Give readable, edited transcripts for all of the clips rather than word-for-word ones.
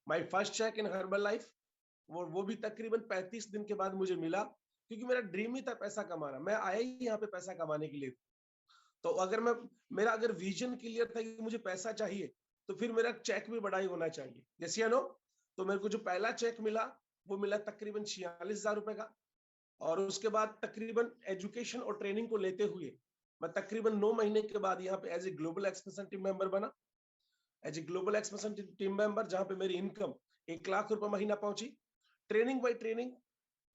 My first check in Herbalife, वो भी तकरीबन 35 दिन के बाद मुझे मिला, क्योंकि मेरा ड्रीम ही था पैसा कमाना। मैं आया ही यहाँ पे पैसा कमाने के लिए। तो अगर मेरा अगर विजन क्लियर था कि मुझे पैसा चाहिए, तो फिर मेरा चेक भी बड़ा ही होना चाहिए। यस या नो? तो मेरे को जो पहला चेक मिला वो मिला तकरीबन 46,000 रुपए का। और उसके बाद तकरीबन एजुकेशन और ट्रेनिंग को लेते हुए मैं तकरीबन 9 महीने के बाद यहाँ पे as a global expansion team member बना। As a global expansion team member, जहां पे मेरी इनकम 1 लाख रुपए महीना पहुंची। Training by training,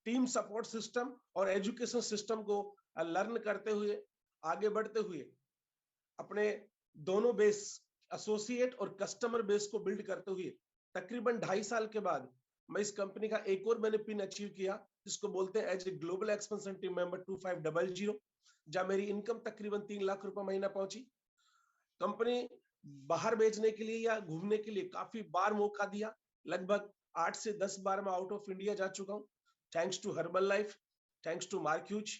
team support system और एजुकेशन सिस्टम को लर्न करते हुए, आगे बढ़ते हुए, अपने दोनों बेस, एसोसिएट और कस्टमर बेस को बिल्ड करते हुए, तकरीबन 2.5 साल के बाद मैं इस कंपनी का एक और मैंने पिन अचीव किया, जिसको बोलते हैं as a global expansion team member 2500, जहां मेरी इनकम तकरीबन 3 लाख रुपए महीना पहुंची। कंपनी बाहर बेचने के लिए या घूमने के लिए काफी बार मौका दिया। लगभग 8 से 10 बार मैं आउट ऑफ इंडिया जा चुका हूँ, thanks to Herbalife, thanks to Mark Hughes.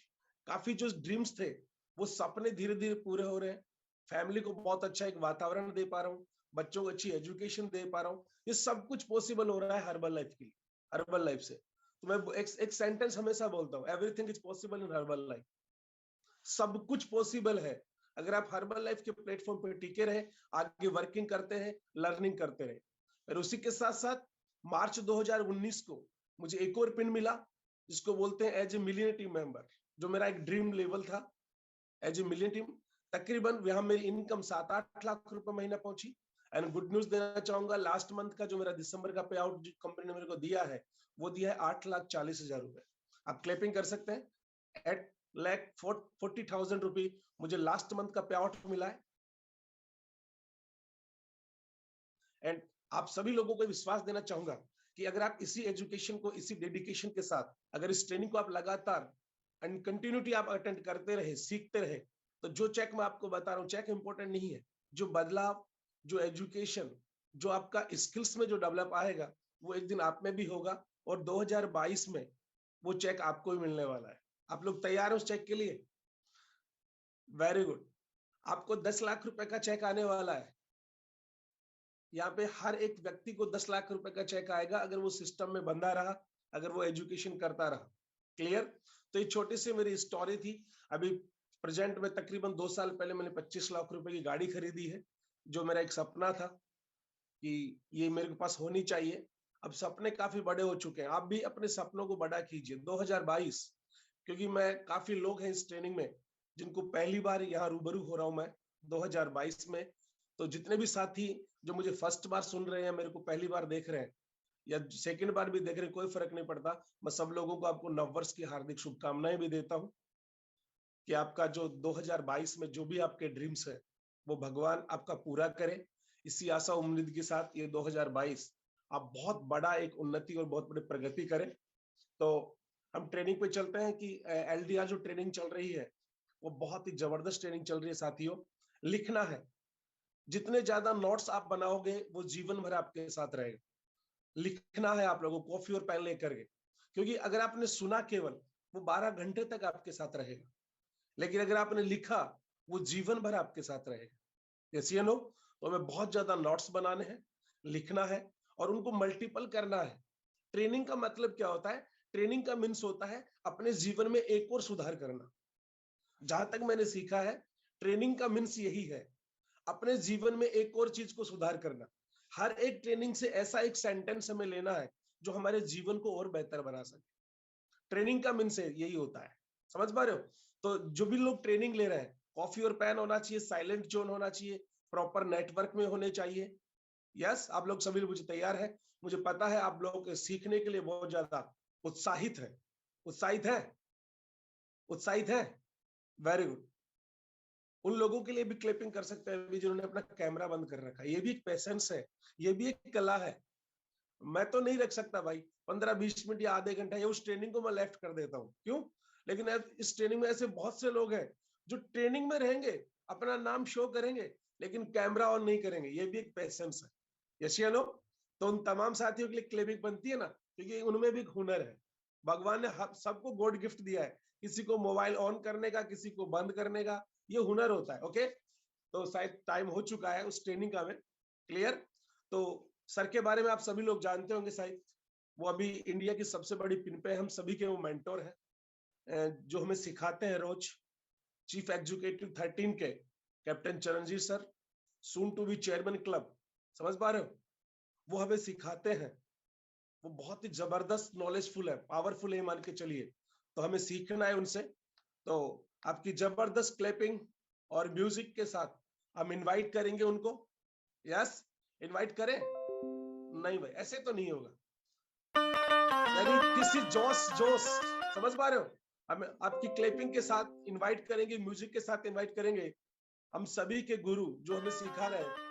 काफी जो ड्रीम्स थे वो सपने धीरे धीरे पूरे हो रहे हैं। फैमिली को बहुत अच्छा एक वातावरण दे पा रहा हूँ, बच्चों को अच्छी एजुकेशन दे पा रहा हूँ। ये सब कुछ पॉसिबल हो रहा है हर्बल लाइफ के लिए, हर्बल लाइफ से। तो मैं एक सेंटेंस हमेशा बोलता हूँ, everything is possible in herbal life. सब कुछ पॉसिबल है अगर आप हर्बल लाइफ के प्लेटफॉर्म पर टिके रहे, आगे वर्किंग करते हैं, लर्निंग करते रहे। और उसी के साथ साथ मार्च 2019 को मुझे एक और पिन मिला, जिसको बोलते हैं as a million team member, जो मेरा एक ड्रीम लेवल था। एज ए मिलियन टीम, तकरीबन यहाँ मेरी इनकम 7-8 लाख रुपए महीना पहुंची। एंड गुड न्यूज देना चाहूंगा, लास्ट मंथ का जो मेरा दिसंबर का पे आउट जो कंपनी ने मेरे को दिया है, वो दिया है 8,40,000 रुपए। आप क्लैपिंग कर सकते हैं। एट लाख 40,000 रुपए मुझे लास्ट मंथ का पे आउट मिला है। एंड आप सभी लोगों को विश्वास देना चाहूंगा कि अगर आप इसी एजुकेशन को, इसी डेडिकेशन के साथ, अगर इस ट्रेनिंग को आप लगातार एंड कंटिन्यूटी आप अटेंड करते रहे, सीखते रहे, तो जो चेक मैं आपको बता रहा हूँ, चेक इंपॉर्टेंट नहीं है। जो बदलाव, जो एजुकेशन, जो आपका स्किल्स में जो डेवलप आएगा, वो एक दिन आप में भी होगा। और 2022 में वो चेक आपको ही मिलने वाला है। आप लोग तैयार हो उस चेक के लिए? Very good. आपको 10 लाख रुपए का चेक आने वाला है। यहाँ पे हर एक व्यक्ति को 10 लाख रुपए का चेक आएगा, अगर वो सिस्टम में बंधा रहा, अगर वो एजुकेशन करता रहा। क्लियर? तो ये छोटी सी मेरी स्टोरी थी। अभी प्रेजेंट में तकरीबन 2 साल पहले मैंने 25 लाख रुपए की गाड़ी खरीदी है, जो मेरा एक सपना था कि ये मेरे पास होनी चाहिए। अब सपने काफी बड़े हो चुके हैं, आप भी अपने सपनों को बड़ा कीजिए। 2022, क्योंकि मैं काफी लोग हैं इस ट्रेनिंग में जिनको पहली बार यहाँ रूबरू हो रहा हूं मैं 2022 में। तो जितने भी साथी जो मुझे फर्स्ट बार सुन रहे हैं, मेरे को पहली बार देख रहे हैं या सेकंड बार भी देख रहे हैं, कोई फर्क नहीं पड़ता। मैं सब लोगों को आपको नववर्ष की हार्दिक शुभकामनाएं भी देता हूं कि आपका जो 2022 में जो भी आपके ड्रीम्स है, वो भगवान आपका पूरा करे। इसी आशा उम्मीद के साथ ये 2022 आप बहुत बड़ा एक उन्नति और बहुत बड़ी प्रगति करें। तो हम ट्रेनिंग पे चलते हैं कि एलडीआर जो ट्रेनिंग चल रही है, वो बहुत ही जबरदस्त ट्रेनिंग चल रही है साथियों। लिखना है, जितने ज्यादा नोट्स आप बनाओगे वो जीवन भर आपके साथ रहेगा। लिखना है आप लोगों को कॉफी और पेन लेकर के, क्योंकि अगर आपने सुना केवल, वो 12 घंटे तक आपके साथ रहेगा। लेकिन अगर आपने लिखा, वो जीवन भर आपके साथ रहेगा। यस या नो? तो हमें बहुत ज्यादा नोट्स बनाने हैं, लिखना है और उनको मल्टीपल करना है। ट्रेनिंग का मतलब क्या होता है? ट्रेनिंग का मीन्स होता है अपने जीवन में एक और सुधार करना। जहां तक मैंने सीखा है, ट्रेनिंग का मीन्स यही है, अपने जीवन में एक और चीज को सुधार करना। हर एक ट्रेनिंग से ऐसा एक सेंटेंस हमें लेना है जो हमारे जीवन को और बेहतर बना सके। ट्रेनिंग का मीन्स यही होता है। समझ पा रहे हो? तो जो भी लोग ट्रेनिंग ले रहे हैं, कॉफी और पेन होना चाहिए, साइलेंट जोन होना चाहिए, प्रॉपर नेटवर्क में होने चाहिए। यस, आप लोग सभी मुझे तैयार है। मुझे पता है आप लोग सीखने के लिए बहुत ज्यादा उत्साहित है। उत्साहित है? उत्साहित है? Very good. उन लोगों के लिए भी क्लिपिंग कर सकते हैं जिन्होंने अपना कैमरा बंद कर रखा है। ये भी एक पेशेंस है, ये भी एक कला है। मैं तो नहीं रख सकता भाई 15-20 मिनट या आधे घंटा, या उस ट्रेनिंग को मैं लेफ्ट कर देता हूँ। क्यों? लेकिन इस ट्रेनिंग में ऐसे बहुत से लोग हैं जो ट्रेनिंग में रहेंगे, अपना नाम शो करेंगे, लेकिन कैमरा ऑन नहीं करेंगे। ये भी एक पेशेंस है। यस या नो? तो उन तमाम साथियों के लिए क्लिपिंग बनती है ना, क्योंकि उनमें भी एक हुनर है। भगवान ने सबको गॉड गिफ्ट दिया है, किसी को मोबाइल ऑन करने का, किसी को बंद करने का, ये हुनर होता है। ओके, तो शायद टाइम हो चुका है उस ट्रेनिंग का में। क्लियर? तो सर के बारे में आप सभी लोग जानते होंगे शायद, वो अभी इंडिया की सबसे बड़ी पिन पे, हम सभी के वो मेंटोर हैं, जो हमें सिखाते हैं रोज। चीफ एग्जीक्यूटिव 13 के captain Charanjit sir, soon to be chairman club, समझ पा रहे हो, वो हमें सिखाते हैं। वो बहुत ही जबरदस्त नॉलेजफुल है, पावरफुल है, मान के चलिए। तो हमें सीखना है उनसे। तो आपकी जबरदस्त क्लैपिंग और म्यूजिक के साथ हम इनवाइट करेंगे उनको। यस, इनवाइट करें? नहीं भाई, ऐसे तो नहीं होगा। यानी किसी जोश, समझ पा रहे हो, हम आपकी क्लैपिंग के साथ इनवाइट करेंगे, म्यूजिक के साथ इनवाइट करेंगे हम सभी के गुरु जो हमें सिखा रहे हैं।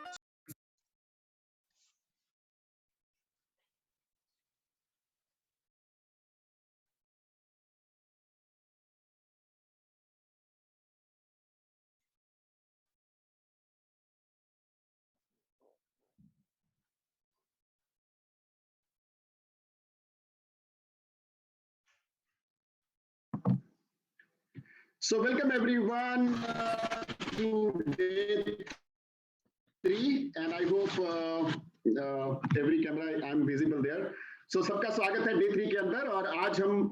So welcome everyone to day 3 and I hope every camera I'm visible there. So सबका स्वागत है day 3 के अंदर और आज हम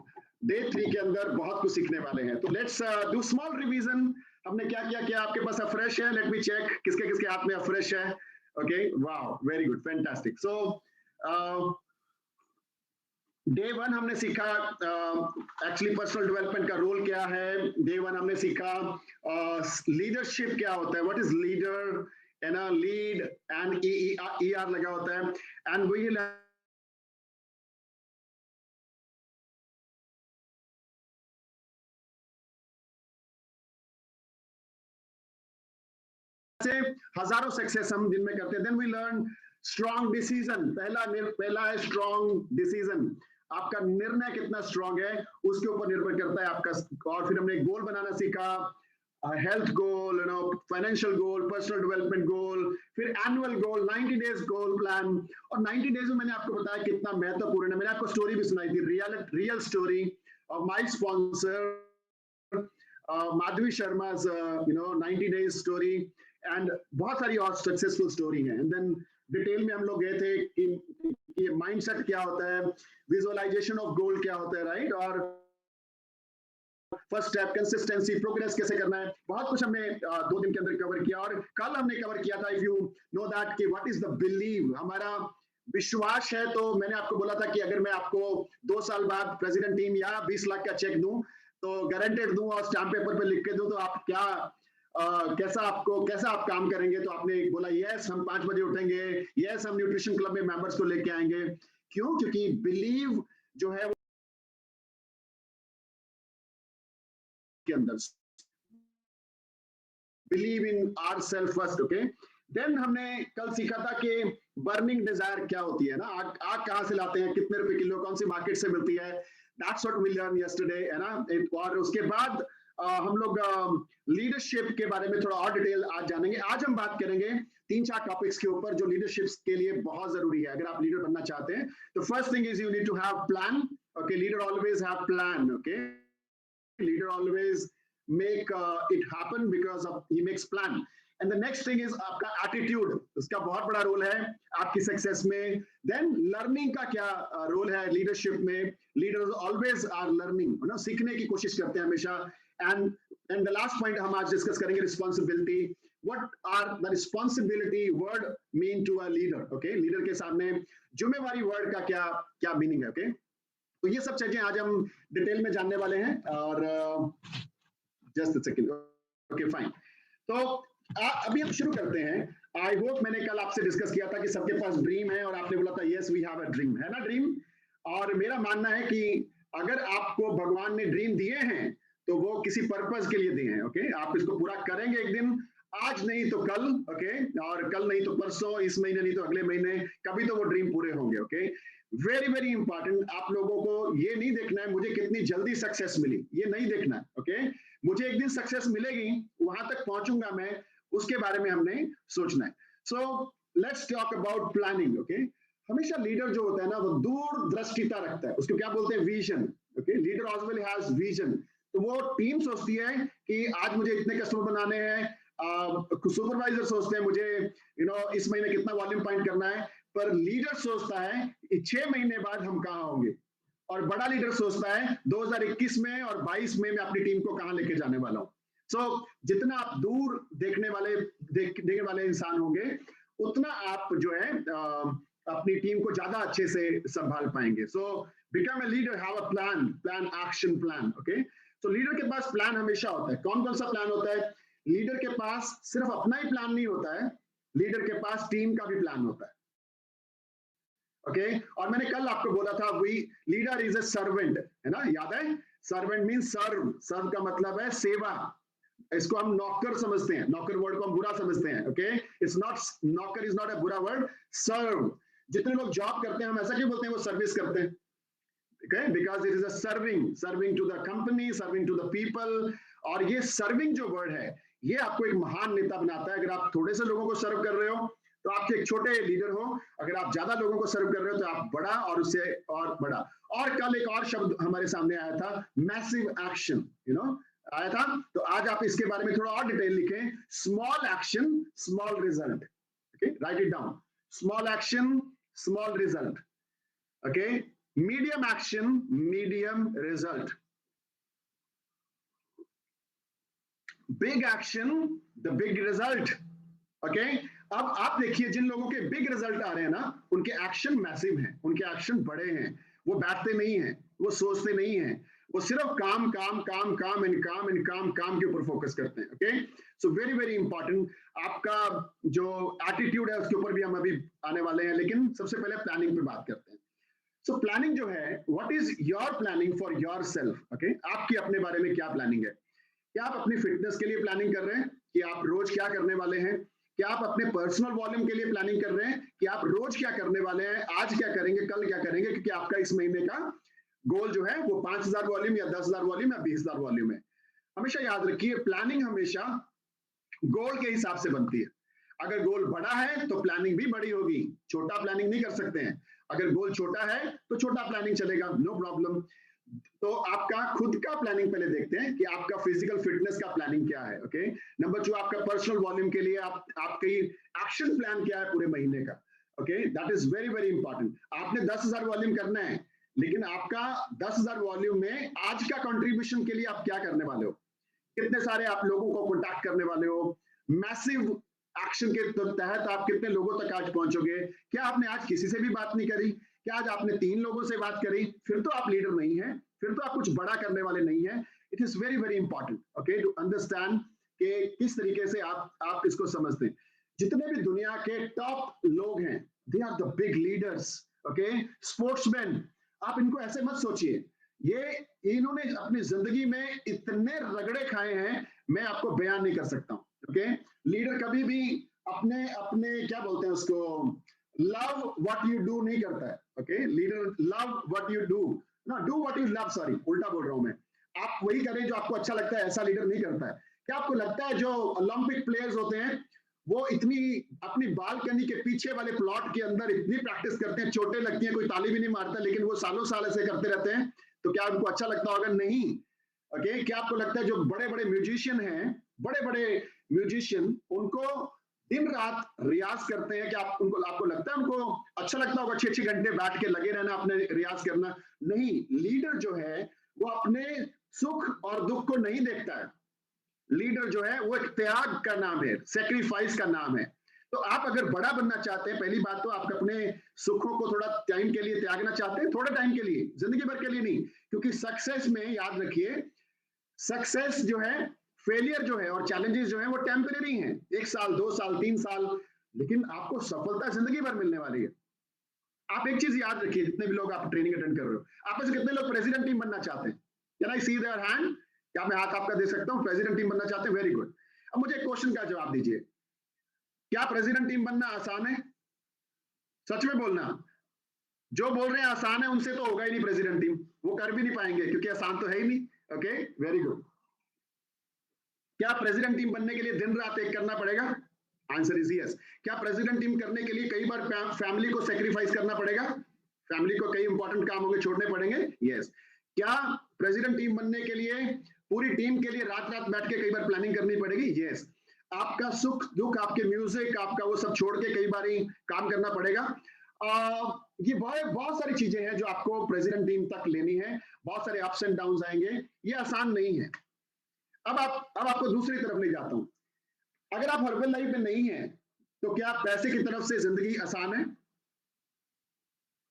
day 3 के अंदर बहुत कुछ सीखने वाले हैं. तो let's do small revision. हमने क्या किया आपके पास fresh है? Let me check किसके किसके हाथ में fresh है. Okay, wow, very good, fantastic. So day 1 हमने सीखा एक्चुअली पर्सनल डेवलपमेंट का रोल क्या है. डे 1 हमने सीखा लीडरशिप क्या होता है, what is leader, and lead and ER लगा होता है. एंड वी से हजारों सक्सेस हम दिन में करते हैं. Then we learn strong decision. पहला है स्ट्रॉन्ग डिसीजन. आपका निर्णय कितना स्ट्रॉन्ग है उसके ऊपर निर्भर करता है आपका. और फिर हमने गोल बनाना सीखा, health goal, financial goal, personal development goal, फिर annual goal, 90 days goal plan. और 90 डेज में मैंने आपको बताया कितना महत्वपूर्ण है. मैंने आपको स्टोरी भी सुनाई थी, real story of my sponsor Madhavi Sharma, 90 days story, and बहुत सारी और सक्सेसफुल स्टोरी है. एंड देन डिटेल में हम लोग गए थे कि ये माइंडसेट क्या होता है, विजुअलाइजेशन ऑफ गोल क्या होता है, राइट, और फर्स्ट स्टेप कंसिस्टेंसी, प्रोग्रेस कैसे करना है. बहुत कुछ हमने 2 दिन के अंदर कवर किया. और कल हमने कवर किया था, इफ यू नो दैट, कि व्हाट इज द बिलीव, हमारा विश्वास है. तो मैंने आपको बोला था कि अगर मैं आपको 2 साल बाद प्रेसिडेंट टीम या 20 लाख का चेक दूं, तो गारंटेड दूं और स्टैम्प पेपर पे लिख के दूं, तो आप क्या कैसा आप काम करेंगे. तो आपने बोला यस, हम 5 बजे उठेंगे, यस, हम न्यूट्रिशन क्लब में मेंबर्स को लेके आएंगे. क्यों? क्योंकि बिलीव जो है के अंदर, believe in ourselves first. Okay, then हमने कल सीखा था कि बर्निंग डिजायर क्या होती है ना. आग कहां से लाते हैं, कितने रुपए किलो, कौन सी मार्केट से मिलती है. That's what we learn yesterday, है ना. और उसके बाद हम लोग लीडरशिप के बारे में थोड़ा और डिटेल आज जानेंगे. आज हम बात करेंगे 3-4 टॉपिक्स के ऊपर जो लीडरशिप के लिए बहुत जरूरी है अगर आप लीडर बनना चाहते हैं. तो first thing is you need to have plan. Okay, leader always have plan. Okay, leader always make it happen because of he makes plan. And the next thing is आपका attitude, उसका बहुत बड़ा role है आपकी success में. then learning का क्या role है लीडरशिप में. leaders always are learning, सीखने की कोशिश करते हैं हमेशा. and the last point हम आज डिस्कस करेंगे responsibility. what are the responsibility word mean to a leader. okay, leader के सामने जिम्मेवारी वर्ड का क्या मीनिंग है. okay, तो ये सब चीजें आज हम डिटेल में जानने वाले हैं. और जस्ट सेकंड. Okay, fine. तो अभी हम शुरू करते हैं. आई होप मैंने कल आपसे डिस्कस किया था कि सबके पास ड्रीम है और आपने बोला था yes we have a dream, है ना ड्रीम. और मेरा मानना है कि अगर आपको भगवान ने ड्रीम दिए हैं तो वो किसी पर्पस के लिए दिए हैं. ओके, आप इसको पूरा करेंगे एक दिन, आज नहीं तो कल. ओके, और कल नहीं तो परसों, इस महीने नहीं तो अगले महीने, कभी तो वो ड्रीम पूरे होंगे. Okay, very very important. आप लोगों को ये नहीं देखना है मुझे कितनी जल्दी सक्सेस मिली, ये नहीं देखना है. ओके, मुझे एक दिन सक्सेस मिलेगी, वहां तक पहुंचूंगा मैं, उसके बारे में हमने सोचना है. So let's talk about planning. Okay, हमेशा लीडर जो होता है ना वो दूरदृष्टिता रखता है, उसको क्या बोलते हैं, vision. Okay, leader always has vision. तो वो टीम सोचती है कि आज मुझे इतने कस्टमर बनाने हैं, सुपरवाइजर सोचते हैं मुझे इस महीने कितना वॉल्यूम पॉइंट करना है, पर लीडर सोचता है 6 महीने बाद हम कहां होंगे, और बड़ा लीडर सोचता है 2021 में और 22 में मैं अपनी टीम को कहां लेके जाने वाला हूं। जितना आप दूर देखने वाले इंसान होंगे, उतना आप जो है अपनी टीम को ज्यादा अच्छे से संभाल पाएंगे। Become a leader, have a plan, action plan. Okay, तो लीडर के पास प्लान हमेशा होता है। कौन कौन सा प्लान होता है? लीडर के पास सिर्फ अपना ही प्लान नहीं होता है, लीडर के पास टीम का भी प्लान होता है। ओके, और मैंने कल आपको बोला था लीडर इज ए सर्वेंट, है ना, याद है? सर्वेंट मींस सर्व का मतलब है सेवा। इसको हम नौकर समझते हैं, नौकर वर्ड को हम बुरा समझते हैं। ओके, इट्स नॉट, नौकर इज नॉट ए बुरा वर्ड। सर्व, जितने लोग जॉब करते हैं हम ऐसा क्यों बोलते हैं वो सर्विस करते हैं? Okay, because it is a serving to the company, serving to the people। और ये सर्विंग जो वर्ड है, ये आपको एक महान नेता बनाता है। अगर आप थोड़े से लोगों को सर्व कर रहे हो तो आप एक छोटे लीडर हो, अगर आप ज्यादा लोगों को सर्व कर रहे हो तो आप बड़ा, और उससे और बड़ा। और कल एक और शब्द हमारे सामने आया था, मैसिव एक्शन, आया था। तो आज आप इसके बारे में थोड़ा और डिटेल लिखें, small action small result. Okay, right it down, small action small result. Okay, medium action medium result, big action the big result। Okay, अब आप देखिए जिन लोगों के बिग रिजल्ट आ रहे हैं ना, उनके एक्शन मैसिव हैं, उनके एक्शन बड़े हैं। वो बैठते नहीं हैं, वो सोचते नहीं हैं, वो सिर्फ काम काम काम काम एंड काम एंड काम काम के ऊपर फोकस करते हैं। Okay, so very very important. आपका जो एटीट्यूड है उसके ऊपर भी हम अभी आने वाले हैं, लेकिन सबसे पहले प्लानिंग पे बात करते हैं। सो प्लानिंग जो है, what is your planning for yourself? Okay, आपकी अपने बारे में क्या प्लानिंग है? क्या आप अपनी फिटनेस के लिए प्लानिंग कर रहे हैं कि आप रोज क्या करने वाले हैं? क्या आप अपने पर्सनल वॉल्यूम के लिए प्लानिंग कर रहे हैं कि आप रोज क्या करने वाले हैं, आज क्या करेंगे, कल क्या करेंगे? क्योंकि आपका इस महीने का गोल जो है वो 5,000 वॉल्यूम या 10,000 वॉल्यूम या 20,000 वॉल्यूम है। हमेशा याद रखिए, प्लानिंग हमेशा गोल के हिसाब से बनती है। अगर गोल बड़ा है तो प्लानिंग भी बड़ी होगी, छोटा प्लानिंग नहीं कर सकते हैं। अगर गोल छोटा है तो छोटा प्लानिंग चलेगा, नो प्रॉब्लम। तो आपका खुद का प्लानिंग पहले देखते हैं कि आपका फिजिकल फिटनेस का प्लानिंग क्या है। ओके, नंबर 2, आपका पर्सनल वॉल्यूम के लिए आपकी एक्शन प्लान क्या है पूरे महीने का। Okay, that is very very important. आपने 10,000 वॉल्यूम करना है, लेकिन आपका 10,000 वॉल्यूम में आज का कंट्रीब्यूशन के लिए आप क्या करने वाले हो? कितने सारे आप लोगों को कॉन्टैक्ट करने वाले हो? मैसिव एक्शन के तहत आप कितने लोगों तक आज पहुंचोगे? क्या आपने आज किसी से भी बात नहीं करी? क्या आज आपने 3 लोगों से बात करी? फिर तो आप लीडर नहीं है, फिर तो आप कुछ बड़ा करने वाले नहीं है। It is very very important, okay, to understand कि किस तरीके से आप इसको समझते हैं। जितने भी दुनिया के टॉप लोग हैं, they are the big leaders. Okay, sportsman, आप इनको ऐसे मत सोचिए, इन्होंने अपनी जिंदगी में इतने रगड़े खाए हैं, मैं आपको बयान नहीं कर सकता हूं। ओके, लीडर कभी भी अपने अपने क्या बोलते हैं उसको, लव व्हाट यू डू नहीं करता है। Okay, leader love what you do, ना do what you love, sorry उल्टा बोल रहा हूं मैं। आप वही करें जो आपको अच्छा लगता है, ऐसा लीडर नहीं करता है। क्या आपको लगता है जो ओलंपिक प्लेयर्स होते हैं वो इतनी अपनी बालकनी के पीछे वाले प्लॉट के अंदर इतनी प्रैक्टिस करते हैं, चोटें लगती हैं, कोई ताली भी नहीं मारता, लेकिन वो सालों साल ऐसे करते रहते हैं, तो क्या उनको अच्छा लगता होगा? नहीं। ओके, क्या आपको लगता है जो बड़े बड़े म्यूजिशियन हैं, बड़े बड़े म्यूजिशियन, उनको दिन रात रियाज करते हैं, क्या आपको लगता है उनको अच्छा लगता होगा 6-6 घंटे बैठ के लगे रहना, अपने रियाज करना? नहीं। लीडर जो है वो अपने सुख और दुख को नहीं देखता है। लीडर जो है वो एक त्याग का नाम है, सेक्रीफाइस का नाम है। तो आप अगर बड़ा बनना चाहते हैं, पहली बात तो आप अपने सुखों को थोड़ा टाइम के लिए त्यागना चाहते हैं, थोड़े टाइम के लिए, जिंदगी भर के लिए नहीं। क्योंकि सक्सेस में याद रखिए, सक्सेस जो है, फेलियर जो है और चैलेंजेस जो है वो टेम्परेरी हैं, 1 साल 2 साल 3 साल, लेकिन आपको सफलता जिंदगी भर मिलने वाली है। आप एक चीज याद रखिए, जितने भी लोग आप ट्रेनिंग अटेंड कर रहे हो, आप में से कितने लोग प्रेसिडेंट टीम बनना चाहते हैं? Can I see their hand? क्या मैं हाथ आपका दे सकता हूं? प्रेसिडेंट टीम बनना चाहते हैं, वेरी गुड। अब मुझे एक क्वेश्चन का जवाब दीजिए, क्या प्रेसिडेंट टीम बनना आसान है? सच में बोलना। जो बोल रहे हैं आसान है, उनसे तो होगा ही नहीं प्रेसिडेंट टीम, वो कर भी नहीं पाएंगे, क्योंकि आसान तो है ही नहीं। Okay, very good. क्या प्रेसिडेंट टीम बनने के लिए दिन रात एक करना पड़ेगा? Answer is yes. क्या प्रेसिडेंट टीम करने के लिए कई बार फैमिली को सेक्रीफाइस करना पड़ेगा? फैमिली को कई इंपॉर्टेंट काम होंगे, छोड़ने पड़ेंगे? यस। क्या प्रेसिडेंट टीम बनने के लिए पूरी टीम के लिए रात रात बैठ के कई बार प्लानिंग करनी पड़ेगी? यस। आपका सुख दुख, आपके म्यूजिक, आपका वो सब छोड़ के कई बार काम करना पड़ेगा। ये बहुत बहुत सारी चीजें हैं जो आपको प्रेसिडेंट टीम तक लेनी है, बहुत सारे अप्स एंड डाउन आएंगे, ये आसान नहीं है। अब आपको दूसरी तरफ ले जाता हूं। अगर आप हर्बल लाइफ में नहीं है तो क्या पैसे की तरफ से जिंदगी आसान है?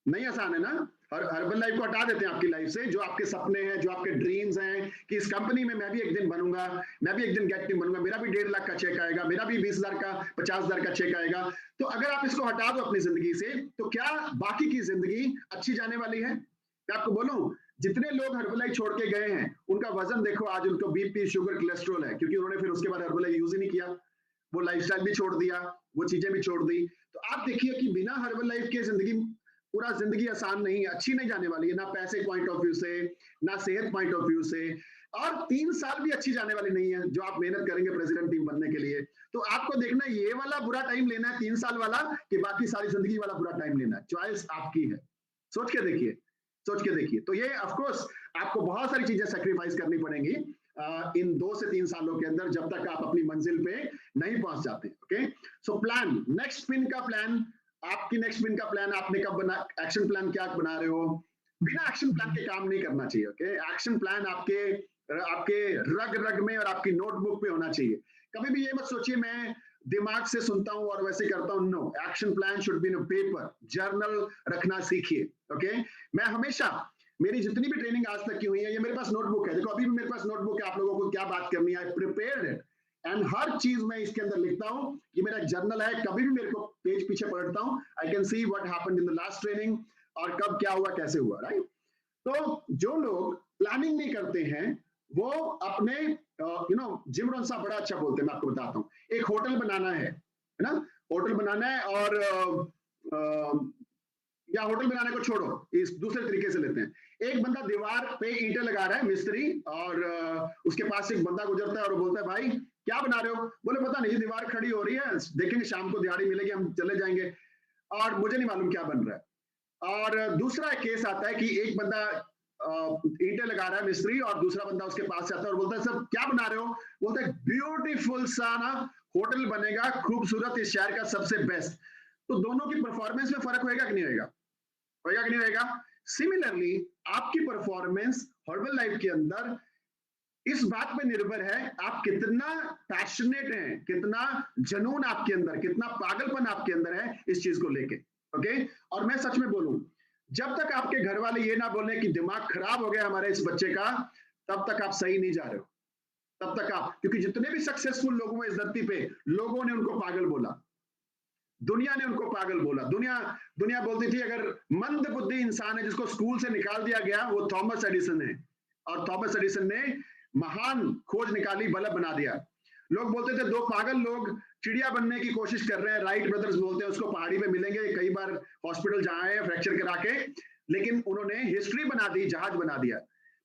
नहीं आसान है ना। हर्बल लाइफ को हटा देते हैं आपकी लाइफ से, जो आपके सपने हैं, जो आपके ड्रीम्स हैं कि इस कंपनी में मैं भी एक दिन बनूंगा, मैं भी एक दिन गेट टीम बनूंगा, मेरा भी 1.5 लाख का चेक आएगा, मेरा भी 20,000 का 50,000 का चेक आएगा। तो अगर आप इसको हटा दो अपनी जिंदगी से, तो क्या बाकी की जिंदगी अच्छी जाने वाली है? मैं आपको बोलूं, जितने लोग हर्बल छोड़ के गए हैं उनका वजन देखो, आज उनको बीपी, शुगर, कोलेस्ट्रॉल है, क्योंकि उन्होंने फिर उसके बाद हर्बल यूज ही नहीं किया, वो लाइफस्टाइल भी छोड़ दिया, वो चीजें भी छोड़ दी। तो आप देखिए कि बिना हर्बल लाइफ के जिंदगी, पूरा जिंदगी आसान नहीं है, अच्छी नहीं जाने वाली है, ना पैसे पॉइंट ऑफ व्यू से, ना सेहत पॉइंट ऑफ व्यू से, और 3 साल भी अच्छी जाने वाली नहीं है जो आप मेहनत करेंगे प्रेसिडेंट टीम बनने के लिए। तो आपको देखना ये वाला बुरा टाइम लेना है 3 साल वाला, कि बाकी सारी जिंदगी वाला बुरा टाइम लेना है, चॉइस आपकी है। सोच के देखिए, सोच के देखिए। तो ये ऑफ कोर्स आपको बहुत सारी चीजें सेक्रीफाइस करनी पड़ेंगी इन 2 से 3 सालों के अंदर, जब तक आप अपनी मंजिल पे नहीं पहुंच जाते। Okay, so plan, next spin का प्लान, आपकी नेक्स्ट स्पिन का प्लान आपने कब बना, एक्शन प्लान क्या बना रहे हो? बिना एक्शन प्लान के काम नहीं करना चाहिए। ओके, एक्शन प्लान आपके आपके रग रग में और आपकी नोटबुक पे होना चाहिए। कभी भी ये मत सोचिए मैं दिमाग से सुनता हूं और वैसे करता हूं, no, action plan should be in paper, journal रखना सीखिए। ओके, मैं हमेशा, मेरी जितनी भी ट्रेनिंग आज तक की हुई है, ये मेरे पास नोटबुक है, देखो अभी भी मेरे पास नोटबुक है, आप लोगों को क्या बात करनी है, आई प्रिपेयर्ड इट, एंड हर चीज मैं इसके अंदर लिखता हूं, कि मेरा एक जर्नल है, कभी भी मेरे को पेज पीछे पलटता हूं, I can see what happened in the last training, और कब क्या हुआ, कैसे हुआ, राइट। तो जो लोग प्लानिंग नहीं करते हैं, वो अपने जिम रोहन साहब बड़ा अच्छा बोलते हैं, मैं आपको बताता हूँ, एक होटल बनाना है ना, होटल बनाना है, और या होटल बनाने को छोड़ो, इस दूसरे तरीके से लेते हैं। एक बंदा दीवार पे ईंटें लगा रहा है, मिस्त्री, और उसके पास एक बंदा गुजरता है और बोलता है, भाई क्या बना रहे हो? बोले पता नहीं, दीवार खड़ी हो रही है, देखेंगे शाम को दिहाड़ी मिलेगी, हम चले जाएंगे, और मुझे नहीं मालूम क्या बन रहा है। और दूसरा केस आता है कि एक बंदा ईंटें लगा रहा है, मिस्त्री, और दूसरा बंदा उसके पास आता है और बोलता है, सर क्या बना रहे हो? बोलता है, ब्यूटीफुल सा ना होटल बनेगा, खूबसूरत, इस शहर का सबसे बेस्ट। तो दोनों की परफॉर्मेंस में फर्क होएगा कि नहीं होएगा? होएगा कि नहीं होएगा? सिमिलरली आपकी परफॉर्मेंस हर्बल लाइफ के अंदर इस बात पे निर्भर है, आप कितना पैशनेट हैं, कितना जनून आपके अंदर, कितना पागलपन आपके अंदर है इस चीज को लेके। ओके, और मैं सच में बोलूं, जब तक आपके घर वाले ये ना बोले कि दिमाग खराब हो गया हमारे इस बच्चे का, तब तक आप सही नहीं जा रहे हो, तब तक आप, क्योंकि जितने भी सक्सेसफुल लोग हुए इस धरती पे, लोगों ने उनको पागल बोला, दुनिया ने उनको पागल बोला। दुनिया बोलती थी अगर मंद बुद्धि इंसान है जिसको स्कूल से निकाल दिया गया, वो थॉमस एडिसन है, और थॉमस एडिसन ने महान खोज निकाली, बल्ब बना दिया। लोग बोलते थे 2 पागल लोग चिड़िया बनने की कोशिश कर रहे हैं, राइट ब्रदर्स बोलते हैं उसको, पहाड़ी में मिलेंगे, कई बार हॉस्पिटल जाए हैं फ्रैक्चर करा के, लेकिन उन्होंने हिस्ट्री बना दी, जहाज बना दिया।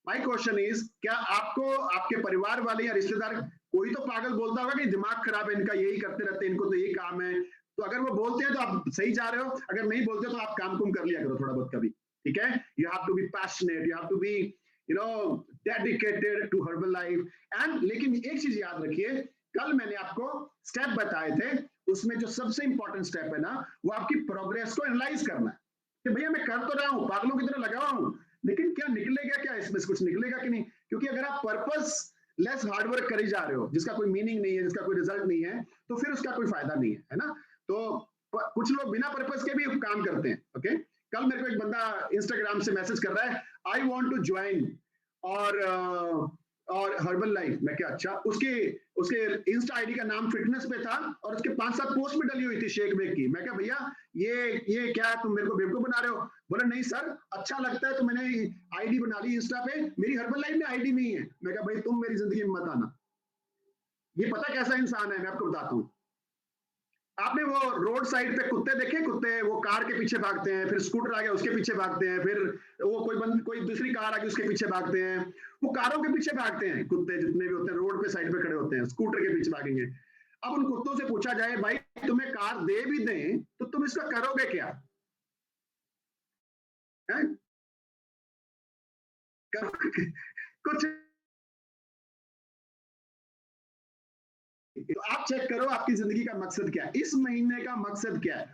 माय क्वेश्चन इज, क्या आपको आपके परिवार वाले या रिश्तेदार कोई तो पागल बोलता होगा कि दिमाग खराब है इनका, यही करते रहते हैं, इनको तो यही काम है? तो अगर वो बोलते हैं तो आप सही जा रहे हो, अगर नहीं बोलते तो आप काम कुम कर लिया करो थोड़ा बहुत कभी, ठीक है? You have to be passionate, you have to be dedicated to Herbalife. And लेकिन एक चीज याद रखिए, कल मैंने आपको स्टेप बताए थे, उसमें जो सबसे इंपॉर्टेंट स्टेप है ना, वो आपकी प्रोग्रेस को एनालाइज करना है, कि भैया मैं कर तो रहा हूँ, पागलों की तरह लगा हुआ हूँ, लेकिन क्या निकलेगा, क्या इसमें कुछ निकलेगा कि नहीं? क्योंकि अगर आप पर्पस लेस हार्डवर्क कर ही जा रहे हो, जिसका कोई मीनिंग नहीं है, जिसका कोई रिजल्ट नहीं है, तो फिर उसका कोई फायदा नहीं है ना। तो कुछ लोग बिना पर्पस के भी काम करते हैं। ओके, कल मेरे को एक बंदा इंस्टाग्राम से मैसेज कर रहा है, आई वांट टू ज्वाइन और हर्बल लाइफ। मैं क्या, अच्छा, उसके इंस्टा आईडी का नाम फिटनेस पे था, और उसके 5-7 पोस्ट में डली हुई थी शेक वेक की। मैं क्या भैया ये क्या तुम मेरे को बेवकूफ बना रहे हो? बोले नहीं सर, अच्छा लगता है तो मैंने आईडी बना ली इंस्टा पे, मेरी हर्बल लाइफ में आईडी नहीं है। मैं क्या भाई तुम मेरी जिंदगी में मत आना। ये पता कैसा इंसान है, मैं आपको बताता हूँ। आपने वो रोड साइड पे कुत्ते देखे? कुत्ते वो कार के पीछे भागते हैं, फिर स्कूटर आ गया उसके पीछे भागते हैं, फिर वो कोई दूसरी कार आ गई उसके पीछे भागते हैं, वो कारों के पीछे भागते हैं कुत्ते, जितने भी होते हैं रोड पे साइड पे खड़े होते हैं, स्कूटर के पीछे भागेंगे। अब उन कुत्तों से पूछा जाए, भाई तुम्हें कार दे भी दें तो तुम इसका करोगे क्या? है? कुछ, तो आप चेक करो आपकी जिंदगी का मकसद क्या है, इस महीने का मकसद क्या है।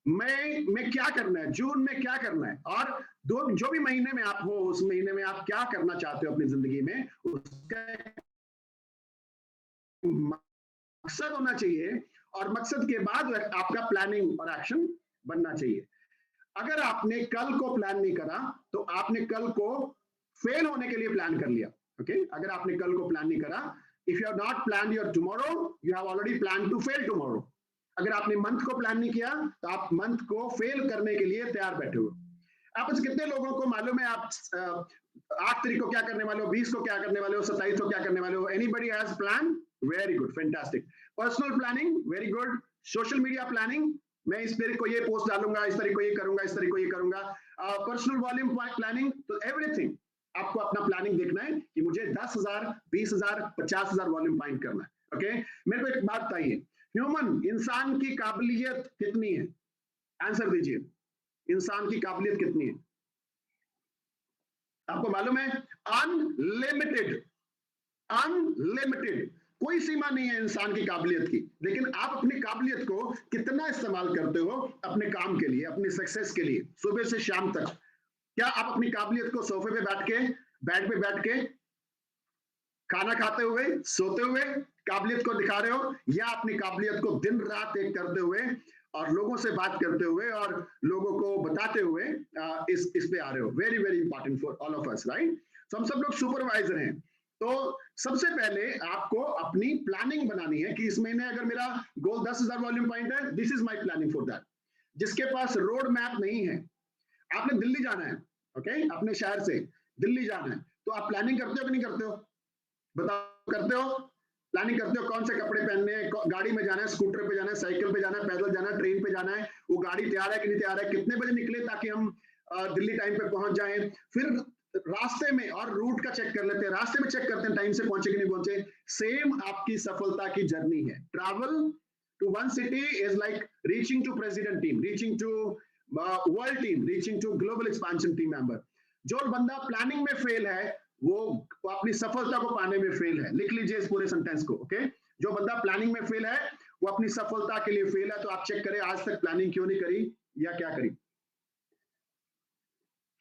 मैं क्या करना है, जून में क्या करना है, और जो भी महीने में आप हो उस महीने में आप क्या करना चाहते हो अपनी जिंदगी में, उसका मकसद होना चाहिए, और मकसद के बाद आपका प्लानिंग और एक्शन बनना चाहिए। अगर आपने कल को प्लान नहीं करा तो आपने कल को फेल होने के लिए प्लान कर लिया। ओके, अगर आपने कल को प्लान नहीं करा, if you have not planned your tomorrow, you have already plan to fail tomorrow. अगर आपने मंथ को प्लान नहीं किया तो आप मंथ को फेल करने के लिए तैयार बैठे हो। आप कितने लोगों को मालूम है आप 8 तारीख को क्या करने वाले हो, 20 को क्या करने वाले हो, 27 को क्या करने वाले हो? Anybody has plan? Very good, fantastic. Personal planning, very good. Social media planning, मैं इस तारीख को ये पोस्ट डालूंगा, इस तारीख को ये करूंगा, इस तारीख को ये करूंगा। पर्सनल वॉल्यूम प्लानिंग, तो एवरीथिंग आपको अपना प्लानिंग देखना है कि मुझे 10,000, 20,000, 50,000 वॉल्यूम पॉइंट करना है। ओके, मेरे को एक बात बताइए, ह्यूमन, इंसान की काबिलियत कितनी है? आंसर दीजिए, इंसान की काबिलियत कितनी है? आपको मालूम है? अनलिमिटेड, अनलिमिटेड, कोई सीमा नहीं है इंसान की काबिलियत की। लेकिन आप अपनी काबिलियत को कितना इस्तेमाल करते हो अपने काम के लिए, अपनी सक्सेस के लिए, सुबह से शाम तक? क्या आप अपनी काबिलियत को सोफे पे बैठ के, बेड पे बैठ के, खाना खाते हुए, सोते हुए काबिलियत को दिखा रहे हो, या अपनी काबिलियत को दिन रात एक करते हुए और लोगों से बात करते हुए और लोगों को बताते हुए इस पे आ रहे हो? Very very important for all of us, right? तो हम सब लोग सुपरवाइजर हैं। तो सबसे पहले आपको अपनी प्लानिंग बनानी है कि इस महीने अगर मेरा गोल 10,000 वॉल्यूम पॉइंट है, this is my planning for that. जिसके पास रोड मैप नहीं है, आपने दिल्ली जाना है, ओके, अपने शहर से दिल्ली जाना है, तो आप प्लानिंग करते हो कि नहीं करते हो? बताओ, करते हो? प्लानिंग करते हो कौन से कपड़े पहनने हैं, गाड़ी में जाना है, स्कूटर पे जाना है, साइकिल पे जाना है, पैदल जाना है, ट्रेन पे जाना है, वो गाड़ी तैयार है कि नहीं तैयार है, कितने बजे निकले ताकि हम दिल्ली टाइम पे पहुंच जाएं। फिर रास्ते में और रूट का चेक कर लेते हैं, रास्ते में चेक करते हैं टाइम से पहुंचे कि नहीं पहुंचे। सेम आपकी सफलता की जर्नी है। Travel to one city is like reaching to president team, reaching to world team, reaching to global expansion team member. जो बंदा प्लानिंग में फेल है वो अपनी सफलता को पाने में फेल है। लिख लीजिए इस पूरे सेंटेंस को, ओके? जो बंदा प्लानिंग में फेल है वो अपनी सफलता के लिए फेल है। तो आप चेक करें आज तक प्लानिंग क्यों नहीं करी या क्या करी।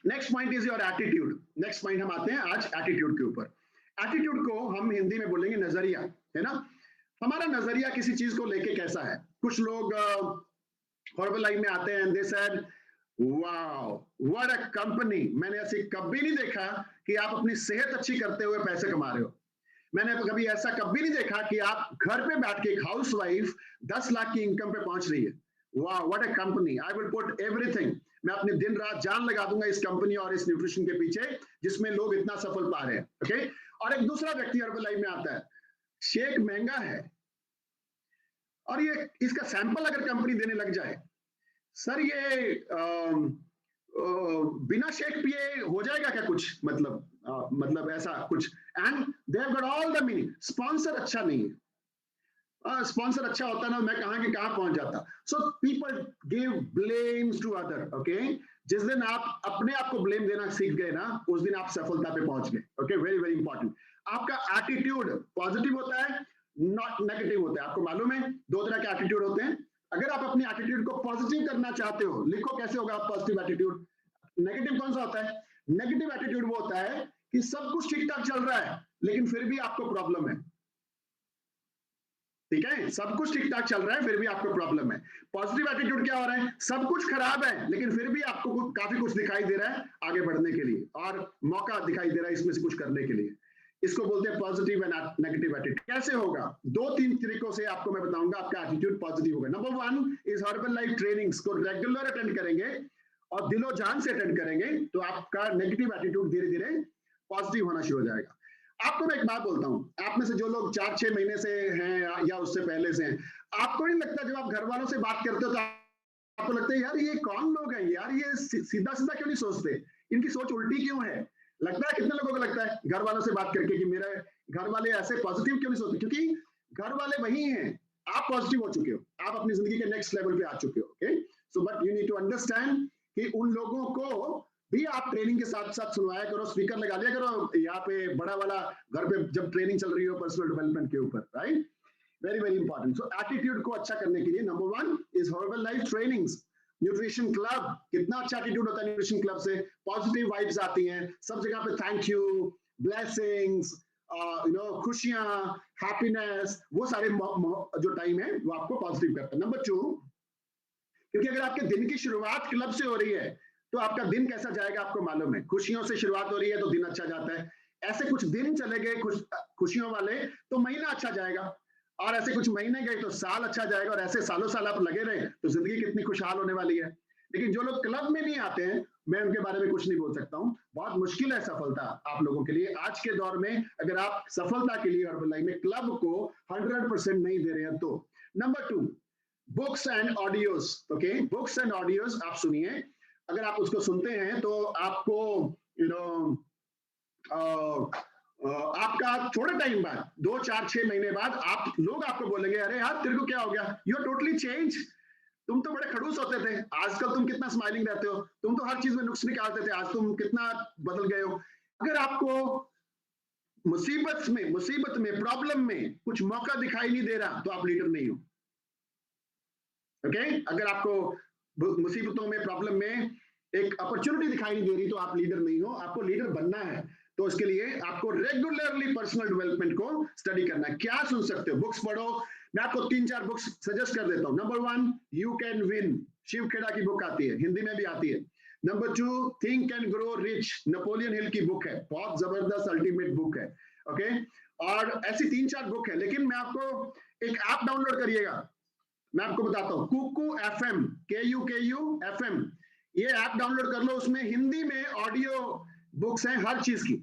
Next point is your attitude. Next point हम आते हैं आज एटीट्यूड के ऊपर। एटीट्यूड को हम हिंदी में बोलेंगे नजरिया, है ना? हमारा नजरिया किसी चीज को लेके कैसा है? कुछ लोग हॉर्बल लाइफ में आते हैं, they said wow what a company. मैंने ऐसे कभी नहीं देखा कि आप अपनी सेहत अच्छी करते हुए पैसे कमा रहे हो। मैंने कभी ऐसा कभी नहीं देखा कि आप घर पे बैठ के एक हाउसवाइफ 10 लाख की इनकम पे पहुंच रही है। वाह what a company, I will put everything. मैं अपने दिन रात जान लगा दूंगा इस कंपनी और इस न्यूट्रिशन के पीछे जिसमें लोग इतना सफल पा रहे हैं, ओके? और एक दूसरा व्यक्ति हर्बल लाइफ में आता है, शेक महंगा है और ये इसका सैंपल अगर कंपनी देने लग जाए, सर ये बिना शेक पिए हो जाएगा क्या कुछ? मतलब ऐसा कुछ। And they have got all the meaning. Sponsor अच्छा नहीं है। स्पॉन्सर अच्छा होता ना, मैं कहां के कहां पहुंच जाता। So people give blames to other, okay? जिस दिन आप अपने आप को ब्लेम देना सीख गए ना, उस दिन आप सफलता पे पहुंच गए, ओके? Very very important. आपका एटीट्यूड पॉजिटिव होता है, नॉट नेगेटिव होता है। आपको मालूम है 2 तरह के एटीट्यूड होते हैं। अगर आप अपने एटीट्यूड को पॉजिटिव करना चाहते हो, लिखो कैसे होगा पॉजिटिव एटीट्यूड। नेगेटिव कौन सा होता है? नेगेटिव एटीट्यूड वो होता है कि सब कुछ ठीक ठाक चल रहा है लेकिन फिर भी आपको प्रॉब्लम है। ठीक है, सब कुछ ठीक ठाक चल रहा है फिर भी आपको प्रॉब्लम है। पॉजिटिव एटीट्यूड क्या हो रहा है? सब कुछ खराब है लेकिन फिर भी आपको काफी कुछ दिखाई दे रहा है आगे बढ़ने के लिए और मौका दिखाई दे रहा है इसमें से कुछ करने के लिए। इसको बोलते हैं पॉजिटिव एंड नेगेटिव एटीट्यूड। कैसे होगा? 2-3 तरीकों से आपको मैं बताऊंगा आपका एटीट्यूड पॉजिटिव होगा। Number 1 is Herbal Life trainings को रेगुलर अटेंड करेंगे और दिलो जान से अटेंड करेंगे तो आपका नेगेटिव एटीट्यूड धीरे धीरे पॉजिटिव होना शुरू हो जाएगा। आपको मैं एक बात बोलता हूं, आप में से जो लोग 4-6 महीने से हैं या उससे पहले से हैं, आपको नहीं लगता जब आप घर वालों से बात करते हो तो आपको लगता है यार ये कौन लोग हैं यार, ये सीधा सीधा क्यों नहीं सोचते, इनकी सोच उल्टी क्यों है? लगता है, कितने लोगों को लगता है घर वालों से बात करके कि मेरे घर वाले ऐसे पॉजिटिव क्यों नहीं सोचते? क्योंकि घर वाले वही हैं, आप पॉजिटिव हो चुके हो, आप अपनी जिंदगी के नेक्स्ट लेवल पे आ चुके हो, okay? So but you need to understand कि उन लोगों को भी आप ट्रेनिंग के साथ साथ सुनवाया करो, स्पीकर लगा लिया करो यहाँ पे बड़ा वाला, घर पे जब ट्रेनिंग चल रही हो पर्सनल डेवलपमेंट के ऊपर, right? Very very important. So attitude को अच्छा करने के लिए number 1 is Herbal Life trainings. Nutrition club, कितना अच्छा एटीट्यूड होता है न्यूट्रिशन क्लब से, पॉजिटिव वाइब्स आती हैं सब जगह पे, थैंक यू, ब्लेसिंग्स, खुशियां, हैप्पीनेस, वो सारे जो टाइम है वो आपको पॉजिटिव करता है। नंबर 2, क्योंकि अगर आपके दिन की शुरुआत क्लब से हो रही है तो आपका दिन कैसा जाएगा आपको मालूम है। खुशियों से शुरुआत हो रही है तो दिन अच्छा जाता है, ऐसे कुछ दिन चले गए खुशियों वाले तो महीना अच्छा जाएगा, और ऐसे कुछ महीने गए तो साल अच्छा जाएगा, और ऐसे सालों साल आप लगे रहे तो जिंदगी कितनी खुशहाल होने वाली है। लेकिन जो लोग क्लब में नहीं आते हैं, मैं उनके बारे में कुछ नहीं बोल सकता हूँ, बहुत मुश्किल है सफलता आप लोगों के लिए आज के दौर में, अगर आप सफलता के लिए हर्बल में क्लब को 100% नहीं दे रहे हैं तो। Number 2, books and audios. Okay, books and audios आप सुनिए, अगर आप उसको सुनते हैं तो आपको आपका थोड़े टाइम बाद, 2, 4, 6 महीने बाद लोग आपको बोलेंगे, अरे यार तेरे को क्या हो गया, यू आर टोटली चेंज, तुम तो बड़े खड़ूस होते थे, आजकल तुम कितना स्माइलिंग रहते हो, तुम तो हर चीज में नुक्स निकालते थे, आज तुम कितना बदल गए हो। अगर आपको मुसीबत में प्रॉब्लम में कुछ मौका दिखाई नहीं दे रहा तो आप लीडर नहीं हो। ओके, अगर आपको मुसीबतों में प्रॉब्लम में एक अपॉर्चुनिटी दिखाई नहीं दे रही तो आप लीडर नहीं हो। आपको लीडर बनना है तो उसके लिए आपको रेगुलरली पर्सनल डेवलपमेंट को स्टडी करना है। क्या सुन सकते हो, बुक्स पढ़ो, मैं आपको 3-4 बुक्स सजेस्ट कर देता हूं। Number 1, you can win, Shiv Khera की बुक आती है, हिंदी में भी आती है। Number 2, think and grow rich, Napoleon Hill की बुक है, बहुत जबरदस्त अल्टीमेट बुक है। ओके, और ऐसी 3-4 बुक है, लेकिन मैं आपको एक ऐप डाउनलोड करिएगा, मैं आपको बताता हूँ, कुकू FM, KUKU FM, ये ऐप डाउनलोड कर लो, उसमें हिंदी में ऑडियो बुक्स हैं हर चीज की,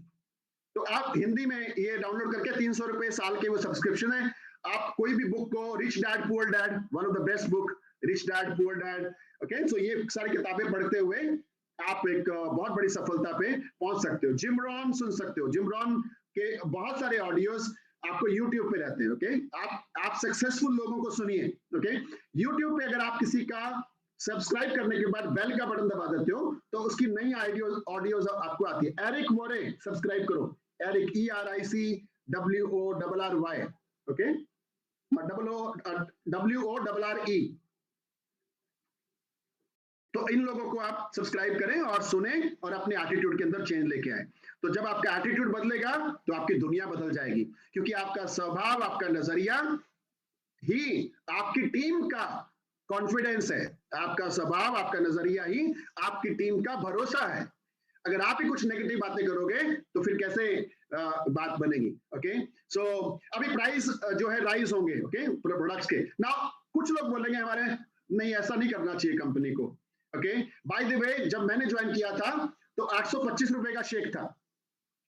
तो आप हिंदी में ये डाउनलोड करके 300 रुपए साल के वो सब्सक्रिप्शन है, आप कोई भी बुक को, Rich Dad Poor Dad, one of the best book, Rich Dad Poor Dad, okay, so ये सारी किताबें पढ़ते हुए आप एक बहुत बड़ी सफलता पे पहुंच सकते हो। जिम रॉन सुन सकते हो, जिम रॉन के बहुत सारे ऑडियोज आपको YouTube पे रहते हैं। ओके, आप सक्सेसफुल लोगों को सुनिए। ओके, YouTube पे अगर आप किसी का सब्सक्राइब करने के बाद बेल का बटन दबा देते हो तो उसकी नई ऑडियोज आपको आती है। एरिक वोरे सब्सक्राइब करो, एरिक ERICWORRY, ओके, WORRE, तो इन लोगों को आप सब्सक्राइब करें और सुने और अपने एटीट्यूड के अंदर चेंज लेके आए। तो जब आपका एटीट्यूड बदलेगा तो आपकी दुनिया बदल जाएगी, क्योंकि आपका स्वभाव, आपका नजरिया ही आपकी टीम का कॉन्फिडेंस है, आपका स्वभाव, आपका नजरिया ही आपकी टीम का भरोसा है। अगर आप ही कुछ नेगेटिव बातें करोगे तो फिर कैसे बात बनेगी। ओके, सो अभी प्राइस जो है राइज होंगे, ओके, प्रोडक्ट्स के। नाउ कुछ लोग बोलेंगे हमारे, नहीं ऐसा नहीं करना चाहिए कंपनी को। ओके, बाय द वे, जब मैंने ज्वाइन किया था तो 825 रुपए का शेक था।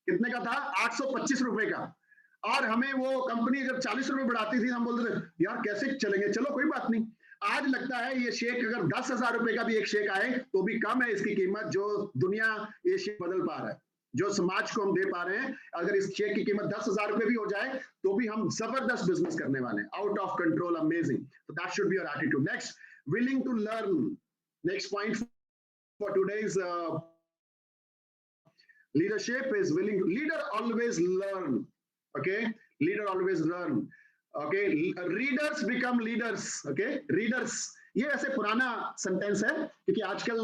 कितने का था? 825 रुपए का, और हमें वो कंपनी जब 40 रुपए बढ़ाती थी हम बोलते थे यार कैसे चलेंगे, चलो कोई बात नहीं। आज लगता है ये शेक अगर 10,000 रुपए का भी एक शेक आए तो भी कम है इसकी कीमत, जो दुनिया ये शेक बदल पा रहा है, जो समाज को हम दे पा रहे हैं। अगर इस शेक की कीमत 10,000 रुपए भी हो जाए तो भी हम जबरदस्त बिजनेस करने वाले हैं, आउट ऑफ कंट्रोल, अमेजिंग। तो that should be your attitude. Next, willing to learn. Next point for today's leadership is willing. Leader always learn. Okay, leader always learn. Okay, readers become leaders. Okay, readers, ये ऐसे पुराना sentence है क्योंकि आजकल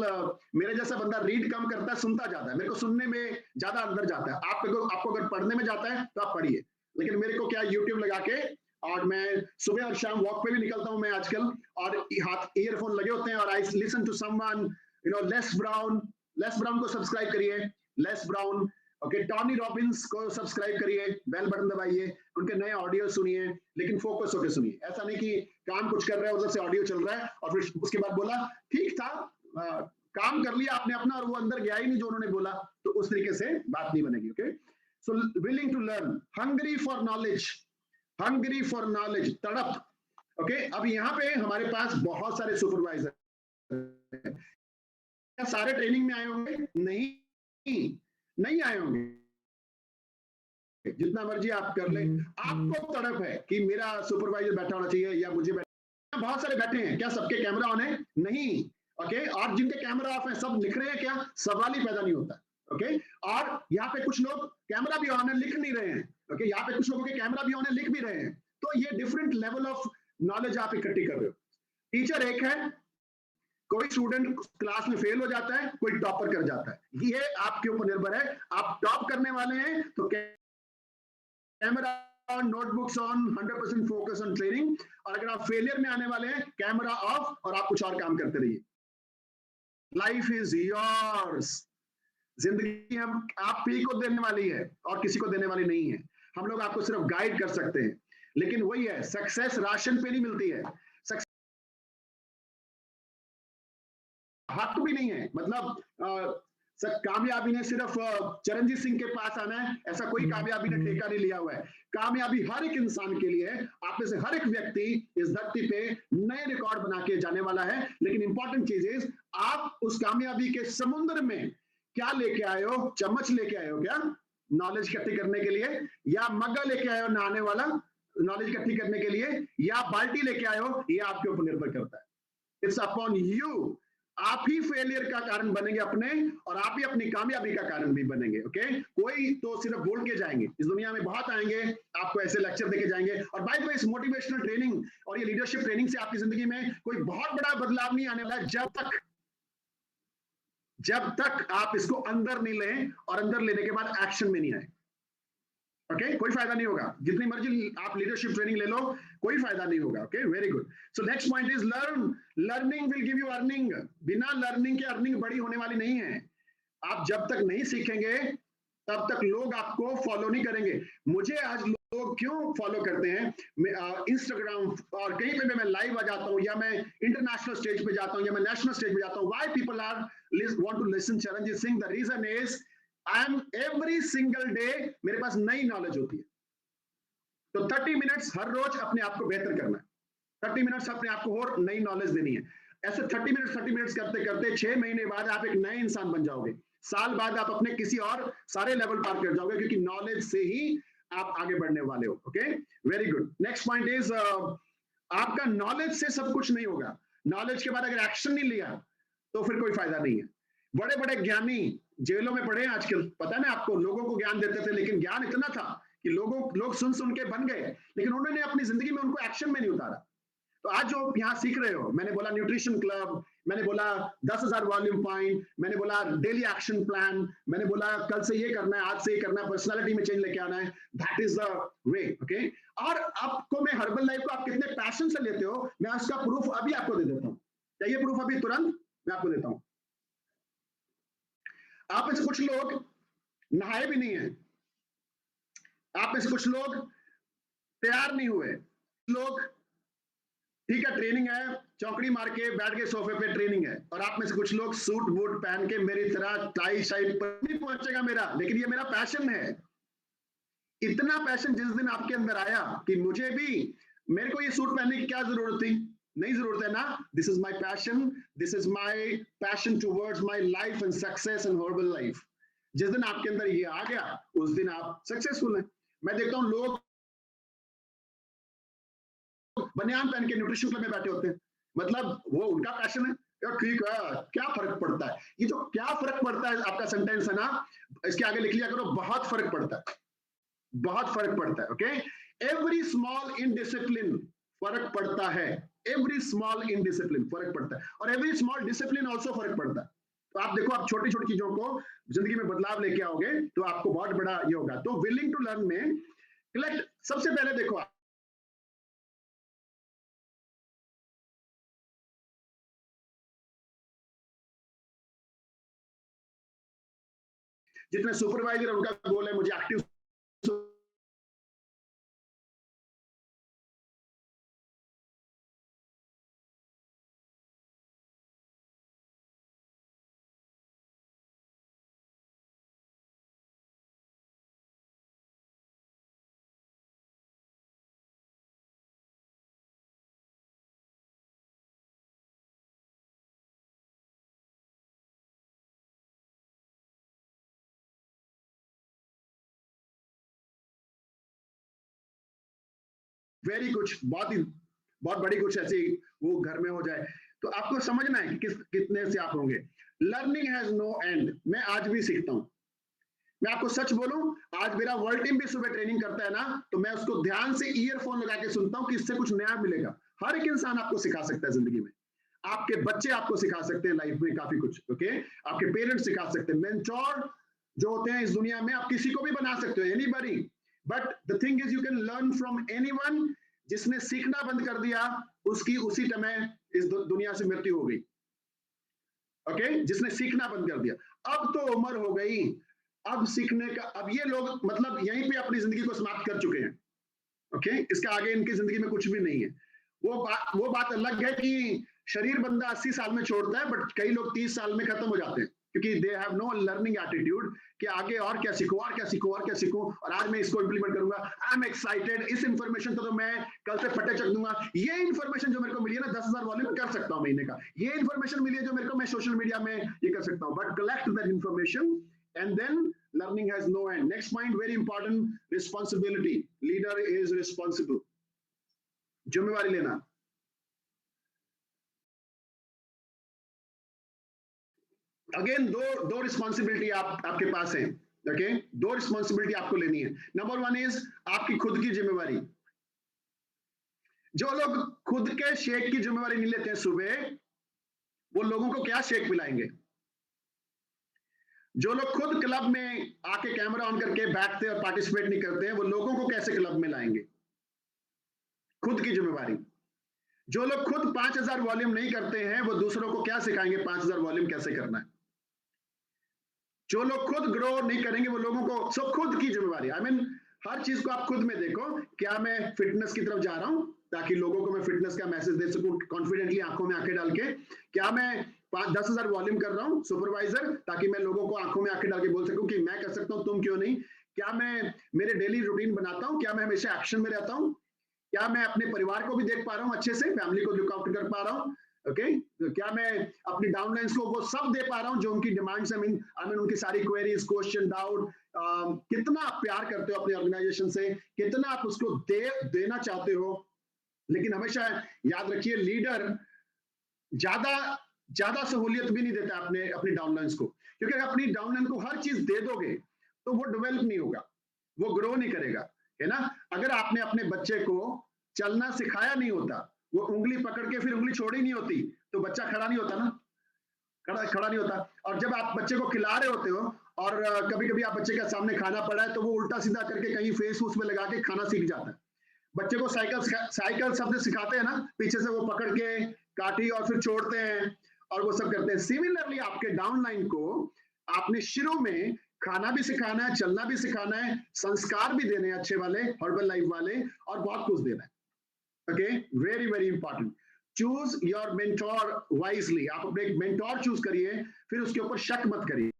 मेरे जैसा बंदा रीड कम करता है, सुनता ज्यादा है। मेरे को सुनने में ज्यादा अंदर जाता है। आपको अगर पढ़ने में जाता है तो आप पढ़िए, लेकिन मेरे को क्या यूट्यूब लगा के, और मैं सुबह और शाम वॉक पे भी निकलता हूं मैं आजकल, और हाथ ईयरफोन लगे होते हैं, और I listen to someone, Les Brown को सब्सक्राइब करिए, Les Brown. Okay, Tony Robbins को सब्सक्राइब करिए, बेल बटन दबाइए, उनके नए ऑडियो सुनिए, लेकिन फोकस होकर सुनिए। ऐसा नहीं कि काम कुछ कर रहे हैं, उधर से ऑडियो चल रहा है और फिर उसके बाद बोला ठीक था, काम कर लिया आपने अपना और वो अंदर गया ही नहीं जो उन्होंने बोला, तो उस तरीके से बात नहीं बनेगी। Okay, so willing to learn, hungry for knowledge, hungry for knowledge, तड़प। ओके, अब यहाँ पे हमारे पास बहुत सारे सुपरवाइजर, क्या सारे ट्रेनिंग में आए होंगे? नहीं आए होंगे। जितना मर्जी आप कर ले, आपको तड़प है कि मेरा सुपरवाइजर बैठा होना चाहिए या मुझे बैठा। बहुत सारे बैठे हैं, क्या सबके कैमरा ऑन है? नहीं। ओके, और जिनके कैमरा ऑफ है सब लिख रहे हैं क्या? सवाल ही पैदा नहीं होता। ओके, और यहाँ पे कुछ लोग कैमरा भी ऑन है, लिख नहीं रहे हैं। ओके, यहाँ पे कुछ लोगों के कैमरा भी ऑन है, लिख भी रहे हैं। तो ये डिफरेंट लेवल ऑफ नॉलेज आप इकट्ठी कर रहे हो। टीचर एक है, कोई स्टूडेंट क्लास में फेल हो जाता है, कोई टॉपर कर जाता है, ये आपके ऊपर निर्भर है। आप टॉप करने वाले हैं तो camera on, notebooks on, 100% focus on training, और अगर आप फेलियर में आने वाले हैं, कैमरा ऑफ और आप कुछ और काम करते रहिए। लाइफ इज योर्स, जिंदगी हम आप ही को देने वाली है और किसी को देने वाली नहीं है। हम लोग आपको सिर्फ गाइड कर सकते हैं, लेकिन वही है, सक्सेस राशन पे नहीं मिलती है, हक भी नहीं है। मतलब कामयाबी ने सिर्फ चरणजीत सिंह के पास आना है, ऐसा कोई कामयाबी ने ठेका नहीं लिया हुआ है। कामयाबी हर एक इंसान के लिए है। आप में से हर एक व्यक्ति इस धरती पे नए रिकॉर्ड बना के जाने वाला है, लेकिन इंपॉर्टेंट चीज इज आप उस कामयाबी के समुद्र में क्या लेके आए हो? चम्मच लेके आए हो क्या नॉलेज इकट्ठी करने के लिए, या मग्गा लेके आए हो नहाने वाला नॉलेज इकट्ठी करने के लिए, या बाल्टी लेके आए हो? ये आपके ऊपर निर्भर करता है। It's upon you. आप ही फेलियर का कारण बनेंगे अपने, और आप ही अपनी कामयाबी का कारण भी बनेंगे। ओके, कोई तो सिर्फ बोल के जाएंगे, इस दुनिया में बहुत आएंगे, आपको ऐसे लेक्चर देके जाएंगे। और बाय द वे, इस मोटिवेशनल ट्रेनिंग और ये लीडरशिप ट्रेनिंग से आपकी जिंदगी में कोई बहुत बड़ा बदलाव नहीं आने वाला है, जब तक आप इसको अंदर नहीं लें और अंदर लेने के बाद एक्शन में नहीं आए। ओके, कोई फायदा नहीं होगा, जितनी मर्जी आप लीडरशिप ट्रेनिंग ले लो, कोई फायदा नहीं होगा। Okay, very good. So next point is learning will give you earning. बिना लर्निंग के अर्निंग बड़ी होने वाली नहीं है। आप जब तक नहीं सीखेंगे तब तक लोग आपको फॉलो नहीं करेंगे। मुझे आज लोग क्यों फॉलो करते हैं? इंस्टाग्राम और कहीं पे भी मैं लाइव आ जाता हूँ, या मैं इंटरनेशनल स्टेज पे जाता हूँ, या मैं नेशनल स्टेज पे जाता हूँ। Why people are want to listen Charanjit Singh? The reason is I am every single day, मेरे पास नई नॉलेज होती है। तो 30 मिनट्स हर रोज अपने आप को बेहतर करना है, 30 मिनट्स अपने आप को और नई नॉलेज देनी है। ऐसे 30 मिनट्स करते करते 6 महीने बाद आप एक नए इंसान बन जाओगे। साल बाद आप अपने किसी और सारे लेवल पार कर जाओगे, क्योंकि नॉलेज से ही आप आगे बढ़ने वाले हो। Okay, very good. Next point is आपका नॉलेज से सब कुछ नहीं होगा। नॉलेज के बाद अगर एक्शन नहीं लिया तो फिर कोई फायदा नहीं है। बड़े बड़े ज्ञानी जेलों में पड़े हैं आजकल, पता है ना आपको? लोगों को ज्ञान देते थे, लेकिन ज्ञान इतना था कि लोग सुन सुन के बन गए, लेकिन उन्होंने अपनी जिंदगी में उनको एक्शन में नहीं उतारा। तो आज जो यहाँ सीख रहे हो, मैंने बोला न्यूट्रिशन क्लब, मैंने बोला 10,000 वॉल्यूम पॉइंट, मैंने बोला डेली एक्शन प्लान, मैंने बोला कल से ये करना है, आज से ये करना है, पर्सनालिटी में चेंज लेके आना है, that is the way. Okay, और आपको मैं हर्बल लाइफ को आप कितने पैशन से लेते हो, मैं उसका प्रूफ अभी आपको दे देता हूँ। चाहिए प्रूफ? अभी तुरंत मैं आपको देता हूँ। आप में से कुछ लोग नहाए भी नहीं है, आप में से कुछ लोग तैयार नहीं हुए, लोग ठीक है ट्रेनिंग है, चौकड़ी मार के बैठ के सोफे पे ट्रेनिंग है, और आप में से कुछ लोग सूट बूट पहन के मेरी तरह टाई शाई पर नहीं पहुंचेगा मेरा, लेकिन ये मेरा पैशन है। इतना पैशन जिस दिन आपके अंदर आया कि मुझे भी, मेरे को ये सूट पहनने की क्या जरूरत थी? नहीं जरूरत है ना। This is my passion, this is my passion towards my life and success and herbal life. जिस दिन आपके अंदर ये आ गया, उस दिन आप सक्सेसफुल हैं। मैं देखता हूँ लोग बनियान पहन के न्यूट्रिशन क्लब में बैठे होते हैं, मतलब वो उनका पैशन है। यार ठीक है, क्या फर्क पड़ता है? ये जो क्या फर्क पड़ता है आपका सेंटेंस है ना, इसके आगे लिख लिया करो, बहुत फर्क पड़ता है, बहुत फर्क पड़ता है। ओके, एवरी स्मॉल इनडिसिप्लिन फर्क पड़ता है, एवरी स्मॉल इनडिसिप्लिन फर्क पड़ता है, और एवरी स्मॉल डिसिप्लिन ऑल्सो फर्क पड़ता है। तो आप देखो, आप छोटी छोटी चीजों को जिंदगी में बदलाव लेके आओगे तो आपको बहुत बड़ा ये होगा। तो विलिंग टू लर्न में कलेक्ट, सबसे पहले देखो आप जितने सुपरवाइजर है उनका गोल है मुझे एक्टिव वेरी कुछ बहुत बड़ी कुछ ऐसी वो घर में हो जाए, तो आपको समझना है कि कितने से आप होंगे। Learning has no end. मैं आज भी सीखता हूँ, मैं आपको सच बोलूं, आज मेरा वर्ल्ड टीम भी सुबह ट्रेनिंग करता है ना, तो मैं उसको ध्यान से ईयरफोन लगा के सुनता हूँ कि इससे कुछ नया मिलेगा। हर एक इंसान आपको सिखा सकता है जिंदगी में। आपके बच्चे आपको सिखा सकते हैं लाइफ में काफी कुछ, ओके? आपके पेरेंट्स सिखा सकते हैं। मेंटोर जो होते हैं इस दुनिया में, आप किसी को भी बना सकते हो, anybody, but the thing is you can learn from anyone. जिसने सीखना बंद कर दिया उसकी उसी समय इस दुनिया से मृत्यु हो गई, ओके? जिसने सीखना बंद कर दिया। अब तो उम्र हो गई, अब सीखने का, अब ये लोग मतलब यहीं पे अपनी जिंदगी को समाप्त कर चुके हैं, ओके? इसका आगे इनकी जिंदगी में कुछ भी नहीं है। वो बात अलग है कि शरीर बंदा 80 साल में छोड़ता है, बट कई लोग 30 साल में खत्म हो जाते हैं, क्योंकि they have know learning attitude कि आगे और क्या सीखूं और क्या सीखूं और क्या सीखूं, और आज मैं इसको इंप्लीमेंट करूंगा, आई एम एक्साइटेड, इस इंफॉर्मेशन तो मैं कल से फटे चक दूंगा, ये इंफॉर्मेशन जो मेरे को मिली है ना 10,000 वॉल्यूम कर सकता हूं महीने का, ये इंफॉर्मेशन मिली है जो मेरे को, मैं सोशल मीडिया में ये कर सकता हूं, but collect that information and then learning has no end. Next point, very important, responsibility. Leader is responsible. जिम्मेवारी लेना। अगेन दो रिस्पॉन्सिबिलिटी आपके पास है, ओके? दो रिस्पॉन्सिबिलिटी आपको लेनी है। नंबर वन इज आपकी खुद की जिम्मेवारी। जो लोग खुद के शेक की जिम्मेवारी नहीं लेते हैं सुबह, वो लोगों को क्या शेक पिलाएंगे? जो लोग खुद क्लब में आके कैमरा ऑन करके बैठते और पार्टिसिपेट नहीं करते हैं, वो लोगों को कैसे क्लब में लाएंगे? खुद की जिम्मेवारी। जो लोग खुद 5,000 वॉल्यूम नहीं करते हैं, वो दूसरों को क्या सिखाएंगे 5,000 वॉल्यूम कैसे करना है? जो लोग खुद ग्रो नहीं करेंगे, वो लोगों को, सो खुद की जिम्मेवारी। आई मीन हर चीज को आप खुद में देखो। क्या मैं फिटनेस की तरफ जा रहा हूं ताकि लोगों को मैं फिटनेस का मैसेज दे सकूं कॉन्फिडेंटली, आंखों में आंखें डाल के? क्या मैं 10,000 वॉल्यूम कर रहा हूं सुपरवाइजर ताकि मैं लोगों को आंखों में आंखें डाल के बोल सकूं कि मैं कर सकता हूं, तुम क्यों नहीं? क्या मैं मेरे डेली रूटीन बनाता हूं? क्या मैं हमेशा एक्शन में रहता हूं? क्या मैं अपने परिवार को भी देख पा रहा हूं अच्छे से, फैमिली को लुक आउट कर पा रहा हूं? ओके, तो क्या मैं अपनी डाउनलाइंस को वो सब दे पा रहा हूं जो उनकी डिमांड्स, आई मीन उनकी सारी क्वेरीज, क्वेश्चन, डाउट, कितना आप प्यार करते हो अपनी ऑर्गेनाइजेशन से, कितना आप उसको देना चाहते हो? लेकिन हमेशा याद रखिए, लीडर ज्यादा सहूलियत भी नहीं देता अपनी डाउनलाइंस को, क्योंकि अगर अपनी डाउनलाइन को हर चीज दे दोगे तो वो डेवलप नहीं होगा, वो ग्रो नहीं करेगा, है ना? अगर आपने अपने बच्चे को चलना सिखाया नहीं होता, वो उंगली पकड़ के फिर उंगली छोड़ी नहीं होती, तो बच्चा खड़ा नहीं होता ना, खड़ा नहीं होता। और जब आप बच्चे को खिला रहे होते हो और कभी कभी आप बच्चे के सामने खाना पड़ा है तो वो उल्टा सीधा करके कहीं फेस उसमें लगा के खाना सीख जाता है। बच्चे को साइकिल शब्द सिखाते हैं ना, पीछे से वो पकड़ के काठी और फिर छोड़ते हैं और वो सब करते हैं। सिमिलरली आपके डाउनलाइन को आपने शुरू में खाना भी सिखाना है, चलना भी सिखाना है, संस्कार भी देने हैं अच्छे वाले, हर्बल लाइफ वाले, और बहुत कुछ देना है। Okay, very very important. Choose your mentor wisely. आप अपने एक मेंटोर चूज करिए, फिर उसके ऊपर शक मत करिए,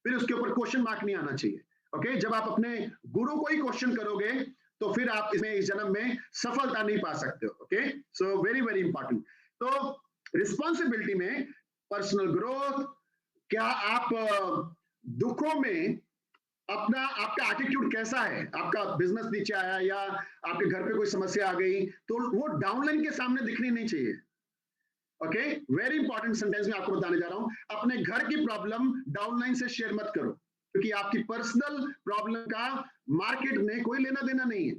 फिर उसके ऊपर क्वेश्चन मार्क नहीं आना चाहिए। ओके, जब आप अपने गुरु को ही क्वेश्चन करोगे तो फिर आप इसमें इस जन्म में सफलता नहीं पा सकते हो। Okay, so very very important. तो रिस्पॉन्सिबिलिटी में पर्सनल ग्रोथ, क्या आप दुखों में आपका एटीट्यूड कैसा है? आपका बिजनेस नीचे आया या आपके घर पे कोई समस्या आ गई तो वो डाउनलाइन के सामने दिखनी नहीं चाहिए। ओके, वेरी इंपॉर्टेंट सेंटेंस मैं आपको बताने जा रहा हूं। अपने घर की प्रॉब्लम डाउनलाइन से शेयर मत करो, क्योंकि आपकी पर्सनल प्रॉब्लम का मार्केट में कोई लेना देना नहीं है,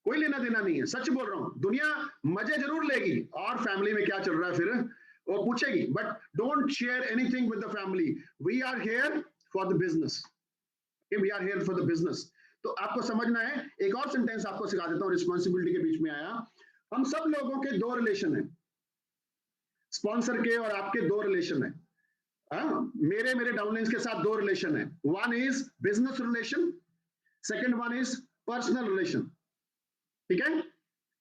कोई लेना देना नहीं है। सच बोल रहा हूं, दुनिया मजे जरूर लेगी और फैमिली में क्या चल रहा है फिर वो पूछेगी, but don't share anything with the family. We are here for the business, we are here for the business. तो आपको समझना है। एक और सेंटेंस आपको सिखा देता हूं, रिस्पॉन्सिबिलिटी के बीच में आया। हम सब लोगों के दो रिलेशन है, स्पॉन्सर के और आपके दो रिलेशन है। मेरे डाउनलाइंस के साथ दो रिलेशन है। One is business relation, second one is personal relation. ठीक है,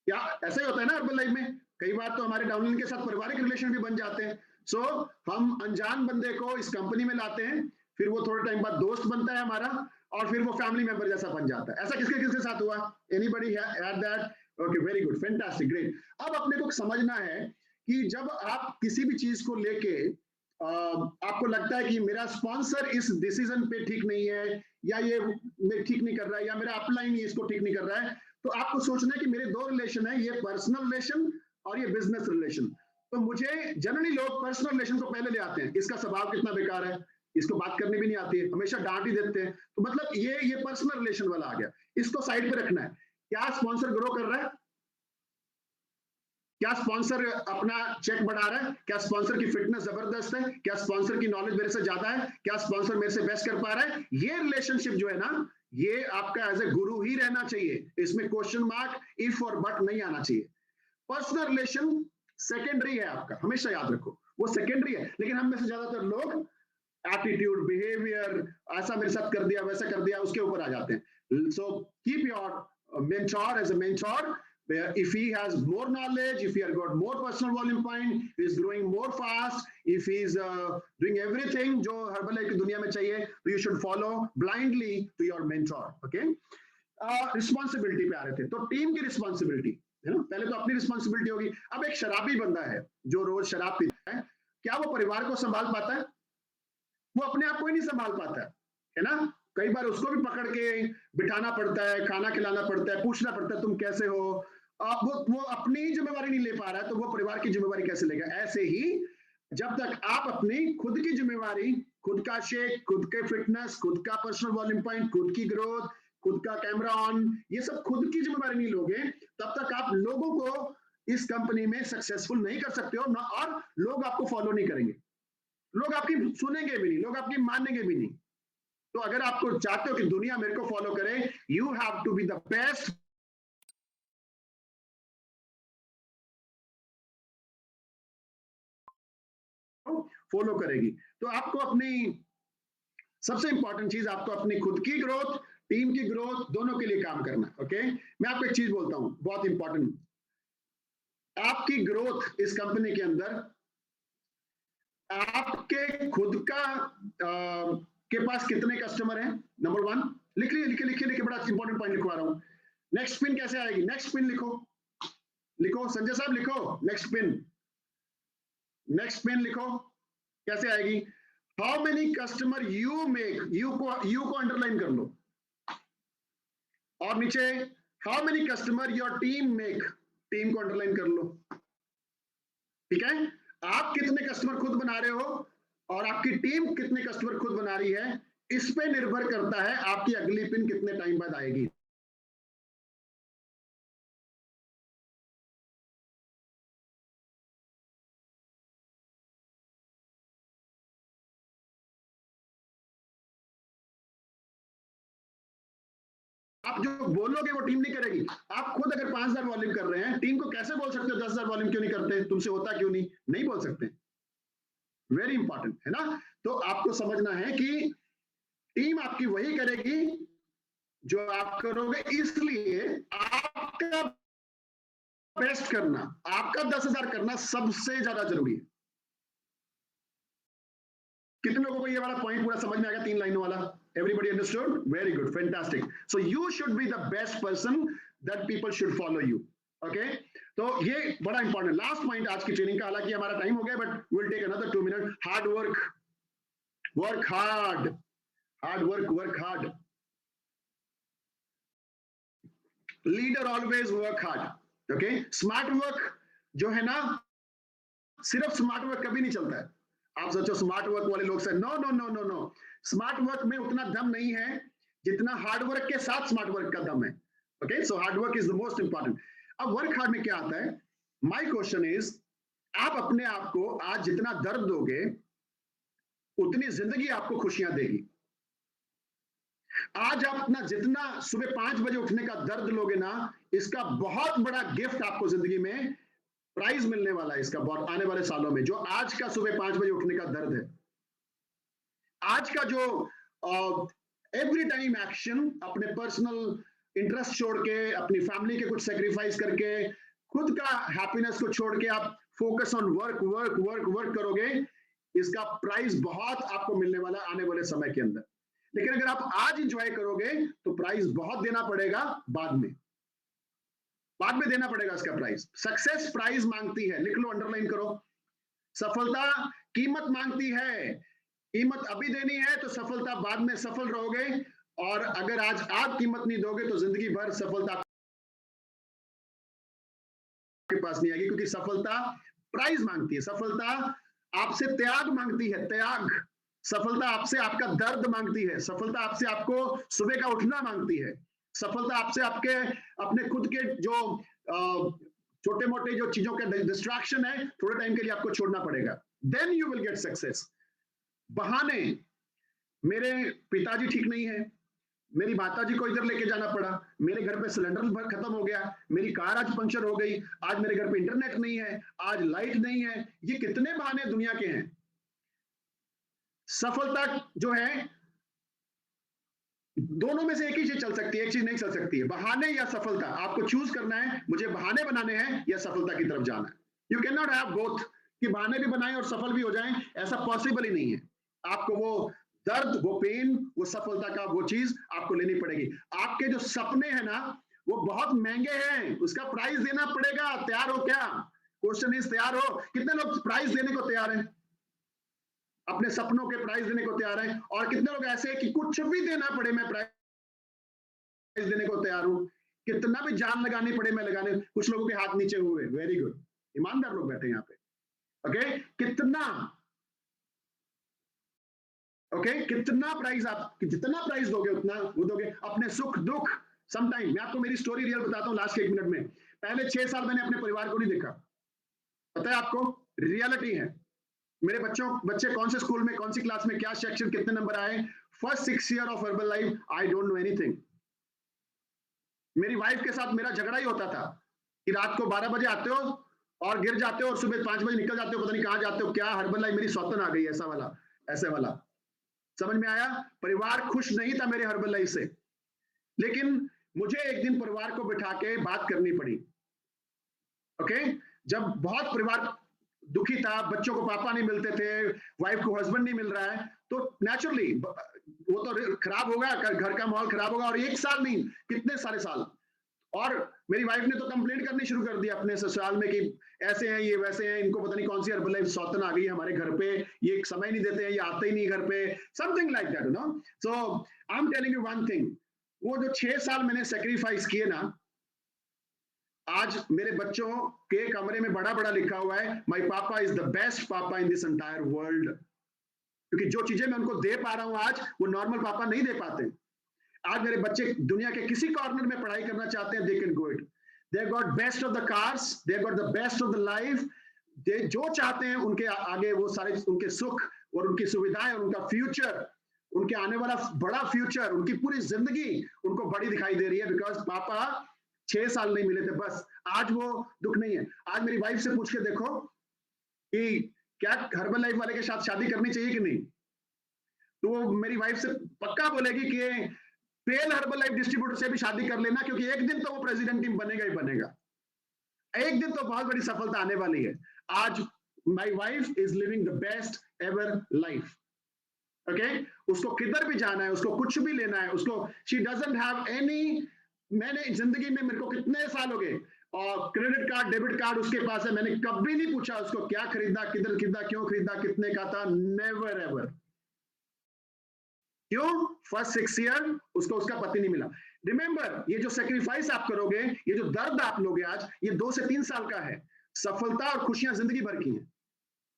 क्या ऐसा ही होता है ना अर्बन लाइफ में? कई बार तो हमारे डाउनलाइन के साथ पारिवारिक रिलेशन भी बन जाते हैं। सो हम अनजान बंदे को इस कंपनी में लाते हैं, फिर वो थोड़े टाइम बाद दोस्त बनता है हमारा, और फिर वो फैमिली मेंबर जैसा बन जाता है। ऐसा किसके किसके साथ हुआ? Anybody had that? Okay, very good, fantastic, great. अब अपने को समझना है कि जब आप किसी भी चीज को लेके आपको लगता है कि मेरा स्पॉन्सर इस डिसीजन पे ठीक नहीं है, या ये ठीक नहीं कर रहा है, या मेरा अपलाइन इसको ठीक नहीं कर रहा है, तो आपको सोचना है कि मेरे दो रिलेशन है, ये पर्सनल रिलेशन और ये बिजनेस रिलेशन। तो मुझे जनरली लोग पर्सनल रिलेशन को पहले ले आते हैं, इसका स्वभाव कितना बेकार है, इसको बात करनी भी नहीं आती है, हमेशा डांट ही देते हैं, तो मतलब ये पर्सनल रिलेशन वाला आ गया, इसको साइड पे रखना है। क्या स्पॉन्सर ग्रो कर रहा है? क्या स्पॉन्सर अपना चेक बढ़ा रहा है? क्या स्पॉन्सर की फिटनेस जबरदस्त है? क्या स्पॉन्सर की नॉलेज मेरे से ज्यादा है? क्या स्पॉन्सर मेरे से बेस्ट कर पा रहा है? ये रिलेशनशिप जो है ना, ये आपका एज ए गुरु ही रहना चाहिए, इसमें क्वेश्चन मार्क, इफ और बट नहीं आना चाहिए। पर्सनल रिलेशन सेकेंडरी है आपका, हमेशा याद रखो, वो सेकेंडरी है। लेकिन हम में से ज्यादातर लोग एटीट्यूड, बिहेवियर, ऐसा मेरे साथ कर दिया, वैसा कर दिया, उसके ऊपर आ जाते हैं। So keep your mentor as a mentor. If he has more knowledge, if he has got more personal volume point, he is growing more fast, if he is doing everything जो हर्बल की दुनिया में चाहिए, तो you should follow blindly to your mentor. Okay? Responsibility पे आ रहे थे, तो टीम की रिस्पॉन्सिबिलिटी है ना, पहले तो अपनी रिस्पॉन्सिबिलिटी होगी। अब एक शराबी बंदा है जो रोज शराब पीता है, क्या वो परिवार को संभाल पाता है? वो अपने आप को ही नहीं संभाल पाता है ना। कई बार उसको भी पकड़ के बिठाना पड़ता है, खाना खिलाना पड़ता है, पूछना पड़ता है तुम कैसे हो। वो अपनी ही जिम्मेवारी नहीं ले पा रहा है, तो वो परिवार की जिम्मेवारी कैसे लेगा? ऐसे ही जब तक आप अपनी खुद की जिम्मेवारी, खुद का शेक, खुद के फिटनेस, खुद का पर्सनल वॉल्यूम पॉइंट, खुद की ग्रोथ, खुद का कैमरा ऑन, ये सब खुद की जिम्मेवारी नहीं लोगे, तब तक आप लोगों को इस कंपनी में सक्सेसफुल नहीं कर सकते हो ना, और लोग आपको फॉलो नहीं करेंगे, लोग आपकी सुनेंगे भी नहीं, लोग आपकी मानेंगे भी नहीं। तो अगर आपको चाहते हो कि दुनिया मेरे को फॉलो करे, you have to be the best follow करेगी। तो आपको अपनी सबसे इंपॉर्टेंट चीज, आपको अपनी खुद की ग्रोथ, टीम की ग्रोथ, दोनों के लिए काम करना। ओके, मैं आपको एक चीज बोलता हूं बहुत इंपॉर्टेंट, आपकी ग्रोथ इस कंपनी के अंदर आपके खुद का के पास कितने कस्टमर हैं, नंबर वन। लिखिए लिखिए लिखिए लिखिए, बड़ा इंपॉर्टेंट पॉइंट लिखवा रहा हूं। नेक्स्ट पिन कैसे आएगी? नेक्स्ट पिन लिखो, लिखो संजय साहब, लिखो नेक्स्ट पिन, नेक्स्ट पिन लिखो, कैसे आएगी? How many customer you make, you को अंडरलाइन कर लो, और नीचे how many customer your team make, team को अंडरलाइन कर लो। ठीक है, आप कितने कस्टमर खुद बना रहे हो और आपकी टीम कितने कस्टमर खुद बना रही है, इस पे निर्भर करता है आपकी अगली पिन कितने टाइम बाद आएगी। आप जो बोलोगे वो टीम नहीं करेगी। आप खुद अगर 5,000 वॉल्यूम कर रहे हैं, टीम को कैसे बोल सकते हो 10,000 वॉल्यूम क्यों नहीं करते, तुमसे होता क्यों नहीं? नहीं बोल सकते। वेरी इंपॉर्टेंट है ना। तो आपको समझना है कि टीम आपकी वही करेगी जो आप करोगे, इसलिए आपका बेस्ट करना, आपका 10,000 करना सबसे ज्यादा जरूरी है। कितने लोगों को ये वाला पॉइंट पूरा समझ में आ गया, 3 लाइनों वाला? Everybody understood? Very good, fantastic. So you should be the best person that people should follow you. Okay? तो ये बड़ा इंपॉर्टेंट लास्ट पॉइंट आज की ट्रेनिंग का, हालांकि हमारा टाइम हो गया, but will take another 2 minute. Hard work, work hard, hard work, work hard. Leader always work hard. Okay, smart work जो है ना, सिर्फ स्मार्ट वर्क कभी नहीं चलता है। आप सोचो स्मार्ट वर्क वाले लोग से, no no no no no, smart work में उतना दम नहीं है जितना हार्ड वर्क के साथ स्मार्ट वर्क का दम है। Okay, so hard work is the most important. अब वर्क हार्ड में क्या आता है? माय क्वेश्चन इज, आप अपने आप को आज जितना दर्द दोगे उतनी जिंदगी आपको खुशियां देगी। आज आप अपना जितना सुबह 5 बजे उठने का दर्द लोगे ना, इसका बहुत बड़ा गिफ्ट आपको जिंदगी में प्राइज मिलने वाला है इसका, बहुत आने वाले सालों में। जो आज का सुबह 5 बजे उठने का दर्द है, आज का जो एवरी टाइम एक्शन, अपने पर्सनल इंटरेस्ट छोड़ के, अपनी फैमिली के कुछ सेक्रीफाइस करके, खुद का हैप्पीनेस को छोड़ के आप focus on work work work work करोगे, इसका प्राइस बहुत आपको मिलने वाला आने वाले समय के अंदर। लेकिन अगर आप आज इंजॉय करोगे तो प्राइस बहुत देना पड़ेगा बाद में, बाद में देना पड़ेगा इसका प्राइस। सक्सेस प्राइस मांगती है, लिख लो, अंडरलाइन करो। सफलता कीमत मांगती है, कीमत अभी देनी है तो सफलता बाद में सफल रहोगे, और अगर आज आप कीमत नहीं दोगे तो जिंदगी भर सफलता के पास नहीं आएगी, क्योंकि सफलता प्राइस मांगती है, सफलता आपसे त्याग मांगती है, त्याग। सफलता आपसे आपका दर्द मांगती है, सफलता आपसे आपको सुबह का उठना मांगती है, सफलता आपसे आपके अपने खुद के जो छोटे मोटे जो चीजों का डिस्ट्रैक्शन है थोड़े टाइम के लिए आपको छोड़ना पड़ेगा, then you will get success. बहाने, मेरे पिताजी ठीक नहीं है, मेरी माताजी को इधर लेके जाना पड़ा, मेरे घर पे सिलेंडर खत्म हो गया, मेरी कार आज पंक्चर हो गई, आज मेरे घर पे इंटरनेट नहीं है, आज लाइट नहीं है, ये कितने बहाने दुनिया के हैं। सफलता जो है दोनों में से एक ही चीज चल सकती है, एक चीज नहीं चल सकती है, बहाने या सफलता। आपको चूज करना है, मुझे बहाने बनाने हैं या सफलता की तरफ जाना है। You can not have both, कि बहाने भी बनाएं और सफल भी हो जाएं, ऐसा पॉसिबल ही नहीं है। आपको वो दर्द, वो पेन, वो सफलता का वो चीज आपको लेनी पड़ेगी। आपके जो सपने हैं ना वो बहुत महंगे हैं, उसका प्राइस देना पड़ेगा। तैयार हो क्या? क्वेश्चन इज तैयार हो? कितने लोग प्राइस देने को तैयार हैं, अपने सपनों के प्राइस देने को तैयार हैं? और कितने लोग ऐसे हैं कि कुछ भी देना पड़े मैं प्राइस देने को तैयार हूं, कितना भी जान लगानी पड़े मैं लगाने। कुछ लोगों के हाथ नीचे हुए, वेरी गुड, ईमानदार लोग बैठे यहाँ पे। ओके, कितना कितना प्राइस, आप जितना प्राइस दोगे उतना वो दोगे। अपने सुख दुख, समटाइम मैं आपको मेरी स्टोरी रियल बताता हूँ लास्ट के 1 मिनट में। पहले 6 साल मैंने अपने परिवार को नहीं देखा, पता है आपको, रियलिटी है। मेरे बच्चे कौन से स्कूल में, कौन सी क्लास में, क्या सेक्शन, कितने नंबर आए, first 6 year of herbal life I don't know anything. मेरी वाइफ के साथ मेरा झगड़ा ही होता था कि रात को 12 बजे आते हो और गिर जाते हो और सुबह 5 बजे निकल जाते हो, पता नहीं कहां जाते हो, क्या हर्बल लाइफ मेरी सौतन आ गई, ऐसा वाला, ऐसे वाला। समझ में आया? परिवार खुश नहीं था मेरे हर्बल लाइफ से, लेकिन मुझे एक दिन परिवार को बिठा के बात करनी पड़ी। ओके, जब बहुत परिवार दुखी था, बच्चों को पापा नहीं मिलते थे, वाइफ को हस्बैंड नहीं मिल रहा है, तो नेचुरली वो तो खराब होगा, घर का माहौल खराब होगा। और 1 साल नहीं, कितने सारे साल। और मेरी वाइफ ने तो कंप्लेंट करनी शुरू कर दिया अपने ससुराल में कि ऐसे हैं ये, वैसे हैं, इनको पता नहीं कौन सी हर्बल लाइफ सौतन आ गई है हमारे घर पे, ये समय नहीं देते हैं, ये आते ही नहीं घर पे, something like that, you know. So I am telling you one thing, वो जो 6 साल मैंने सेक्रीफाइस किए ना, आज मेरे बच्चों के कमरे में बड़ा बड़ा लिखा हुआ है, माय पापा इज द बेस्ट पापा इन दिस एंटायर वर्ल्ड। क्योंकि जो चीजें मैं उनको दे पा रहा हूं आज, वो नॉर्मल पापा नहीं दे पाते। आज मेरे बच्चे दुनिया के किसी कॉर्नर में पढ़ाई करना चाहते हैं, they can go it. They got best of the cars, they got the best of the life. They जो चाहते हैं उनके आगे वो सारे, उनके सुख और उनकी सुविधाएं और उनका फ्यूचर, उनके आने वाला बड़ा फ्यूचर, उनकी पूरी जिंदगी उनको बड़ी दिखाई दे रही है, बिकॉज पापा 6 साल नहीं मिले थे बस। आज वो दुख नहीं है। आज मेरी वाइफ से पूछ के देखो कि क्या हर्बल लाइफ वाले के साथ शादी करनी चाहिए कि नहीं, तो वो मेरी वाइफ से पक्का बोलेगी कि पेल हर्बल लाइफ डिस्ट्रीब्यूटर से भी शादी कर लेना, क्योंकि एक दिन तो वो प्रेसिडेंट टीम बनेगा ही बनेगा, एक दिन तो बहुत बड़ी सफलता आने वाली है। आज my wife is living the best ever life. Okay, उसको किधर भी जाना है, उसको कुछ भी लेना है, उसको शी डजंट हैव एनी। मैंने जिंदगी में, मेरे को कितने साल हो गए, और क्रेडिट कार्ड, डेबिट कार्ड उसके पास है, मैंने कभी नहीं पूछा उसको क्या खरीदा, किधर खरीदा, क्यों खरीदा, कितने का था, नेवर एवर। क्यों? फर्स्ट 6 ईयर उसको उसका पति नहीं मिला। रिमेंबर, ये जो सेक्रीफाइस आप करोगे, ये जो दर्द आप लोगे आज, ये 2 से 3 साल का है। सफलता और खुशियां जिंदगी भर की हैं।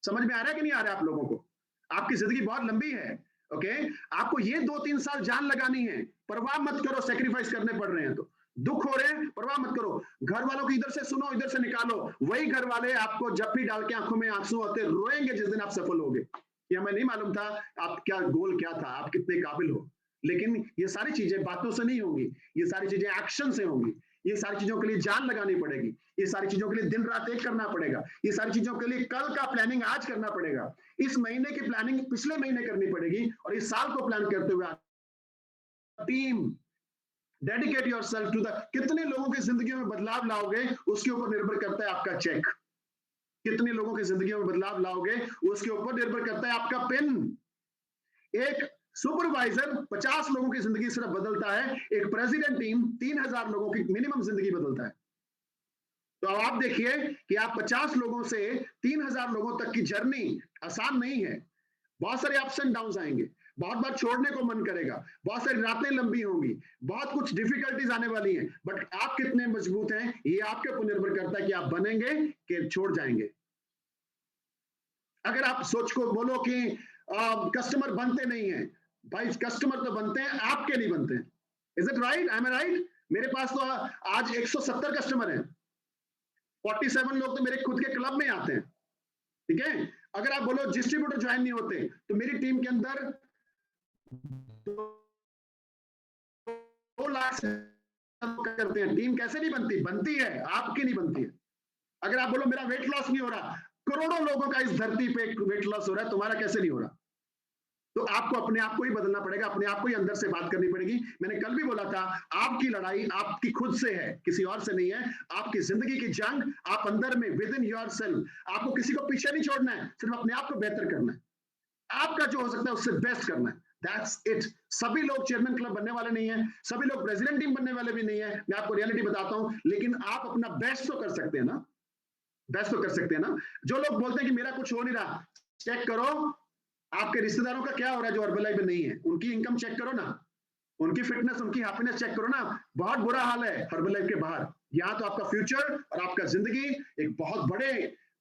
समझ में आ रहा है कि नहीं आ रहा है आप लोगों को? आपकी जिंदगी बहुत लंबी है। ओके, आपको ये 2-3 साल जान लगानी है। परवाह मत करो, सेक्रीफाइस करने पड़ रहे हैं तो, दुख हो रहे हैं, परवाह मत करो। घर वालों की इधर से सुनो, इधर से निकालो। वही घर वाले आपको जप्पी डाल के आंखों में आंसू आते रोएंगे जिस दिन आप सफल होगे। ये हमें नहीं मालूम था आप क्या गोल क्या था, आप कितने काबिल हो। लेकिन ये सारी चीजें बातों से नहीं होंगी, ये सारी चीजें एक्शन से होंगी। ये सारी चीजों के लिए जान लगानी पड़ेगी, ये सारी चीजों के लिए दिन रात एक करना पड़ेगा, ये सारी चीजों के लिए कल का प्लानिंग आज करना पड़ेगा, इस महीने की प्लानिंग पिछले महीने करनी पड़ेगी, और इस साल को प्लान करते हुए team dedicate yourself to the. कितने लोगों की जिंदगियों में बदलाव लाओगे उसके ऊपर निर्भर करता है आपका चेक। कितने लोगों की जिंदगियों में बदलाव लाओगे उसके ऊपर निर्भर करता है आपका पिन। एक सुपरवाइजर 50 लोगों की जिंदगी सिर्फ बदलता है, एक प्रेसिडेंट टीम 3000 लोगों की मिनिमम जिंदगी बदलता है। तो अब आप देखिए कि आप 50 लोगों से 3000 लोगों तक की जर्नी आसान नहीं है। बहुत सारे अप्स एंड डाउन्स आएंगे, बहुत बार छोड़ने को मन करेगा, बहुत सारी रातें लंबी होंगी, बहुत कुछ डिफिकल्टीज आने वाली हैं, बट आप कितने मजबूत हैं ये आपके ऊपर निर्भर करता है कि आप बनेंगे कि छोड़ जाएंगे। अगर आप सोच को बोलो कि कस्टमर बनते नहीं है, भाई कस्टमर तो बनते हैं, आपके नहीं बनते हैं। Is it right? I am right? मेरे पास तो आज 170 कस्टमर हैं, 47 लोग तो मेरे खुद के क्लब में आते हैं, ठीक है। अगर आप बोलो डिस्ट्रीब्यूटर ज्वाइन नहीं होते, तो मेरी टीम के अंदर 2 लाख करते हैं। टीम कैसे नहीं बनती? बनती है, आपकी नहीं बनती है। अगर आप बोलो मेरा वेट लॉस नहीं हो रहा, करोड़ों लोगों का इस धरती पे वेट लॉस हो रहा है, तुम्हारा कैसे नहीं हो रहा? तो आपको अपने आप को ही बदलना पड़ेगा, अपने आप को ही अंदर से बात करनी पड़ेगी। मैंने कल भी बोला था, आपकी लड़ाई आपकी खुद से है, किसी और से नहीं है। आपकी जिंदगी की जंग आप अंदर में विद इन योरसेल्फ। आपको किसी को पीछे नहीं छोड़ना है, सिर्फ अपने आप को बेहतर करना है। आपका जो हो सकता है उससे बेस्ट करना है। That's it. सभी लोग चेयरमैन क्लब बनने वाले नहीं है, सभी लोग प्रेसिडेंट टीम बनने वाले भी नहीं है। मैं आपको रियलिटी बताता हूं, लेकिन आप अपना बेस्ट तो कर सकते हैं ना, बेस्ट तो कर सकते हैं ना। जो लोग बोलते हैं कि मेरा कुछ हो नहीं रहा, चेक करो आपके रिश्तेदारों का क्या हो रहा है जो हर्बलाइफ में नहीं है। उनकी इनकम चेक करो ना, उनकी फिटनेस, उनकी हैप्पीनेस चेक करो ना। बहुत बुरा हाल है हर्बलाइफ के बाहर। यहाँ तो आपका फ्यूचर और आपका जिंदगी एक बहुत बड़े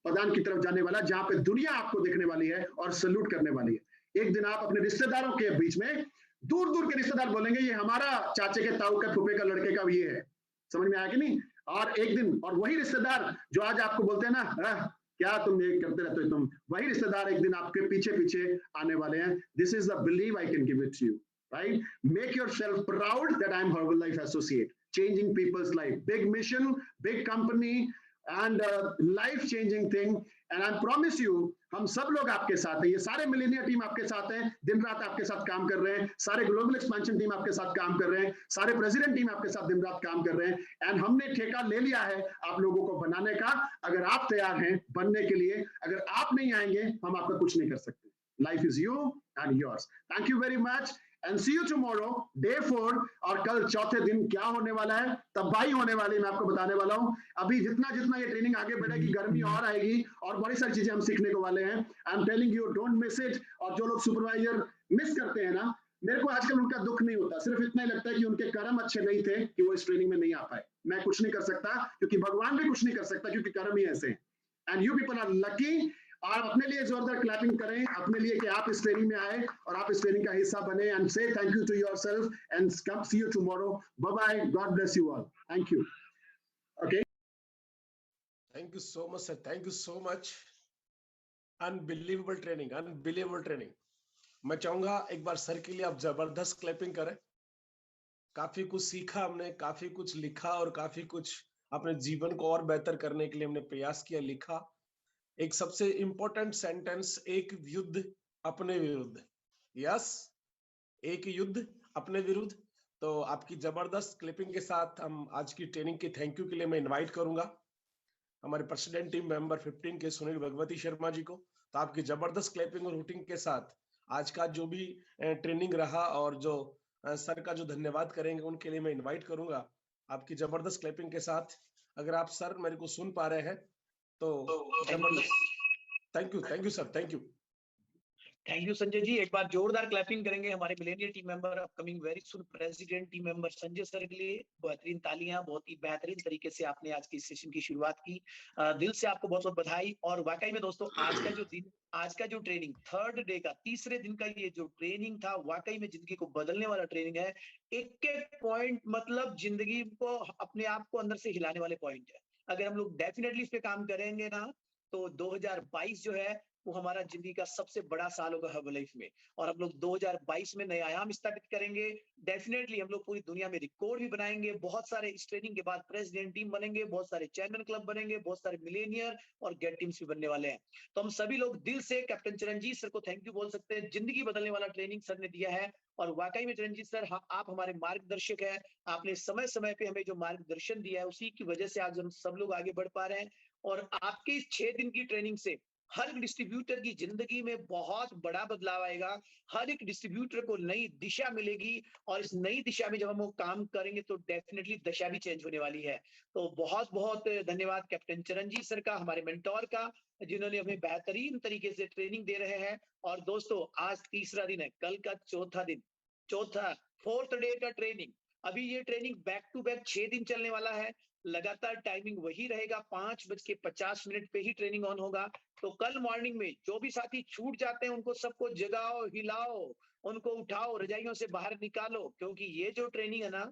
पदान की तरफ जाने वाला है, जहां पे दुनिया आपको देखने वाली है और सल्यूट करने वाली है। एक दिन आप अपने रिश्तेदारों के बीच में, दूर दूर के रिश्तेदार बोलेंगे ये हमारा चाचे के, ताऊ के, फूफे का लड़के का ये है। समझ में आया कि नहीं? और एक दिन, और वही रिश्तेदार जो आज आपको बोलते हैं ना, क्या तुम ये करते रहते हो, तुम, वही रिश्तेदार एक दिन आपके पीछे पीछे आने वाले हैं। This is the believe I can give it to you, right? Make yourself proud that I'm Herbalife Associate, changing people's life. Big mission, big company, and life-changing thing. And I promise you, हम सब लोग आपके साथ हैं। ये सारे Millionaire team आपके साथ हैं, दिन रात आपके साथ काम कर रहे हैं। सारे ग्लोबल एक्सपेंशन टीम आपके साथ काम कर रहे हैं, सारे प्रेसिडेंट टीम आपके साथ दिन रात काम कर रहे हैं। एंड हमने ठेका ले लिया है आप लोगों को बनाने का। अगर आप तैयार हैं बनने के लिए, अगर आप नहीं आएंगे, हम आपका कुछ नहीं कर सकते। Life is you and yours. Thank you very much. And see you tomorrow, day 4। और कल चौथे दिन क्या होने वाला है, तबाही होने वाली, मैं आपको बताने वाला हूं। अभी जितना जितना ये ट्रेनिंग आगे बढ़ेगी, गर्मी और आएगी और बड़ी सारी चीजें हम सीखने को वाले हैं। I am telling you, don't miss it. और जो लोग सुपरवाइजर मिस करते हैं ना, मेरे को आजकल उनका दुख नहीं होता, सिर्फ इतना ही लगता है कि उनके कर्म अच्छे नहीं थे कि वो इस ट्रेनिंग में नहीं आ पाए। मैं कुछ नहीं कर सकता, क्योंकि भगवान भी कुछ नहीं कर सकता, क्योंकि कर्म ही ऐसे हैं। And you people are lucky. आप अपने लिए जोरदार क्लैपिंग करें, अपने लिए कि आप इस ट्रेनिंग में आए और आप इस ट्रेनिंग का हिस्सा बने। And say thank you to yourself and come see you tomorrow. Bye bye, God bless you all. Thank you. Okay, thank you so much sir, thank you so much. Unbelievable training, unbelievable training. मैं चाहूंगा एक बार sir के लिए आप जबरदस्त clapping करें। काफी कुछ सीखा हमने, काफी कुछ लिखा और काफी कुछ अपने जीवन को और बेहतर करने के लिए हमने प्रयास किया, लिखा। एक सबसे इंपॉर्टेंट सेंटेंस, एक युद्ध अपने विरुद्ध। यस, एक युद्ध अपने विरुद्ध। तो आपकी जबरदस्त क्लिपिंग के साथ हम आज की ट्रेनिंग के थैंक यू के लिए मैं इनवाइट करूंगा हमारे प्रेसिडेंट टीम मेंबर 15 के सुनील भगवती शर्मा जी को। तो आपकी जबरदस्त क्लिपिंग और रूटिंग के साथ आज का जो भी ट्रेनिंग रहा और जो सर का जो धन्यवाद करेंगे उनके लिए मैं इनवाइट करूंगा आपकी जबरदस्त क्लिपिंग के साथ। अगर आप सर मेरे को सुन पा रहे हैं तो जबरदस्त। Thank you sir, thank you. Thank you Sanjay ji. एक बार जोरदार क्लैपिंग करेंगे हमारे millionaire team member, upcoming very soon president team member Sanjay sir के लिए। बेहतरीन तालियां, बहुत ही बेहतरीन तरीके से आपने आज की सेशन की शुरुआत की। दिल से आपको बहुत बहुत बधाई। और वाकई में दोस्तों, आज का जो दिन, आज का जो ट्रेनिंग, थर्ड डे का, तीसरे दिन का ये जो ट्रेनिंग था, वाकई में जिंदगी को बदलने वाला ट्रेनिंग है। एक एक पॉइंट मतलब जिंदगी को, अपने आप को अंदर से हिलाने वाले पॉइंट है। अगर हम लोग डेफिनेटली इस पे काम करेंगे ना, तो 2022 जो है वो हमारा जिंदगी का सबसे बड़ा साल होगा हर्बलाइफ में। और हम लोग 2022 में नए आयाम स्थापित करेंगे। डेफिनेटली हम लोग पूरी दुनिया में रिकॉर्ड भी बनाएंगे। बहुत सारे इस ट्रेनिंग के बाद प्रेसिडेंट टीम बनेंगे, बहुत सारे चेयरमैन क्लब बनेंगे, बहुत सारे मिलेनियर और गेट टीम्स भी बनने वाले हैं। तो हम सभी लोग दिल से कैप्टन चिरंजीत सर को थैंक यू बोल सकते हैं। जिंदगी बदलने वाला ट्रेनिंग सर ने दिया है। और वाकई में चिरंजीत सर, आप हमारे मार्गदर्शक है। आपने समय समय पे हमें जो मार्गदर्शन दिया है, उसी की वजह से आज हम सब लोग आगे बढ़ पा रहे हैं। और आपके इस 6 दिन की ट्रेनिंग से हर एक डिस्ट्रीब्यूटर की जिंदगी में बहुत बड़ा बदलाव आएगा। हर एक डिस्ट्रीब्यूटर को नई दिशा मिलेगी। और इस नई दिशा में जब हम वो काम करेंगे तो डेफिनेटली दिशा भी चेंज होने वाली है। तो बहुत बहुत धन्यवाद कैप्टन चिरंजीत सर का, हमारे मेंटोर का, जिन्होंने हमें बेहतरीन तरीके से ट्रेनिंग दे रहे हैं। और दोस्तों, आज तीसरा दिन है, कल का चौथा दिन, फोर्थ डे का ट्रेनिंग। अभी ये ट्रेनिंग बैक टू बैक 6 दिन चलने वाला है। लगातार टाइमिंग वही रहेगा, 5:50 पे ही ट्रेनिंग ऑन होगा। तो कल मॉर्निंग में जो भी साथी छूट जाते हैं, उनको सबको जगाओ, हिलाओ, उनको उठाओ, रजाइयों से बाहर निकालो, क्योंकि ये जो ट्रेनिंग है ना,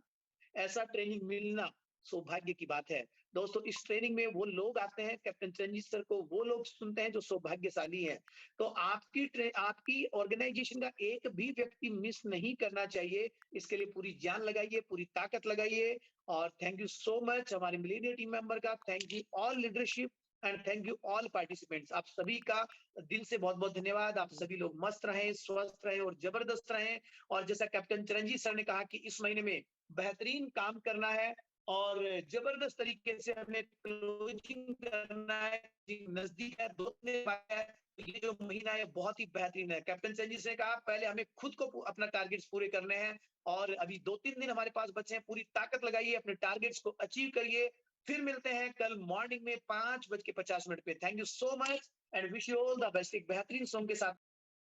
ऐसा ट्रेनिंग मिलना सौभाग्य की बात है। दोस्तों इस ट्रेनिंग में वो लोग आते हैं, कैप्टन चंजीत सर को वो लोग सुनते हैं जो सौभाग्यशाली हैं। तो आपकी ऑर्गेनाइजेशन का एक भी व्यक्ति मिस नहीं करना चाहिए। इसके लिए पूरी जान लगाइए, पूरी ताकत लगाइए। और थैंक यू सो मच हमारे मिलेनियर टीम मेंबर का, thank you all leadership and thank you all participants. आप सभी का दिल से बहुत बहुत धन्यवाद। आप सभी लोग मस्त रहें, स्वस्थ रहें और जबरदस्त रहें। और जैसा कैप्टन चिरंजीव सर ने कहा कि इस महीने में बेहतरीन काम करना है और जबरदस्त तरीके से हमें क्लोजिंग करना है, नजदीक है, दोस्तने वाला है। ये जो महीना है बहुत ही बेहतरीन है। कैप्टन संजीव ने कहा पहले हमें खुद को अपना टारगेट्स पूरे करने हैं और अभी 2-3 दिन हमारे पास बचे हैं। पूरी ताकत लगाइए, अपने टारगेट्स को अचीव करिए। फिर मिलते हैं कल मॉर्निंग में 5:50 पे। Thank you so much and wish you all the best. एक बेहतरीन सॉन्ग के साथ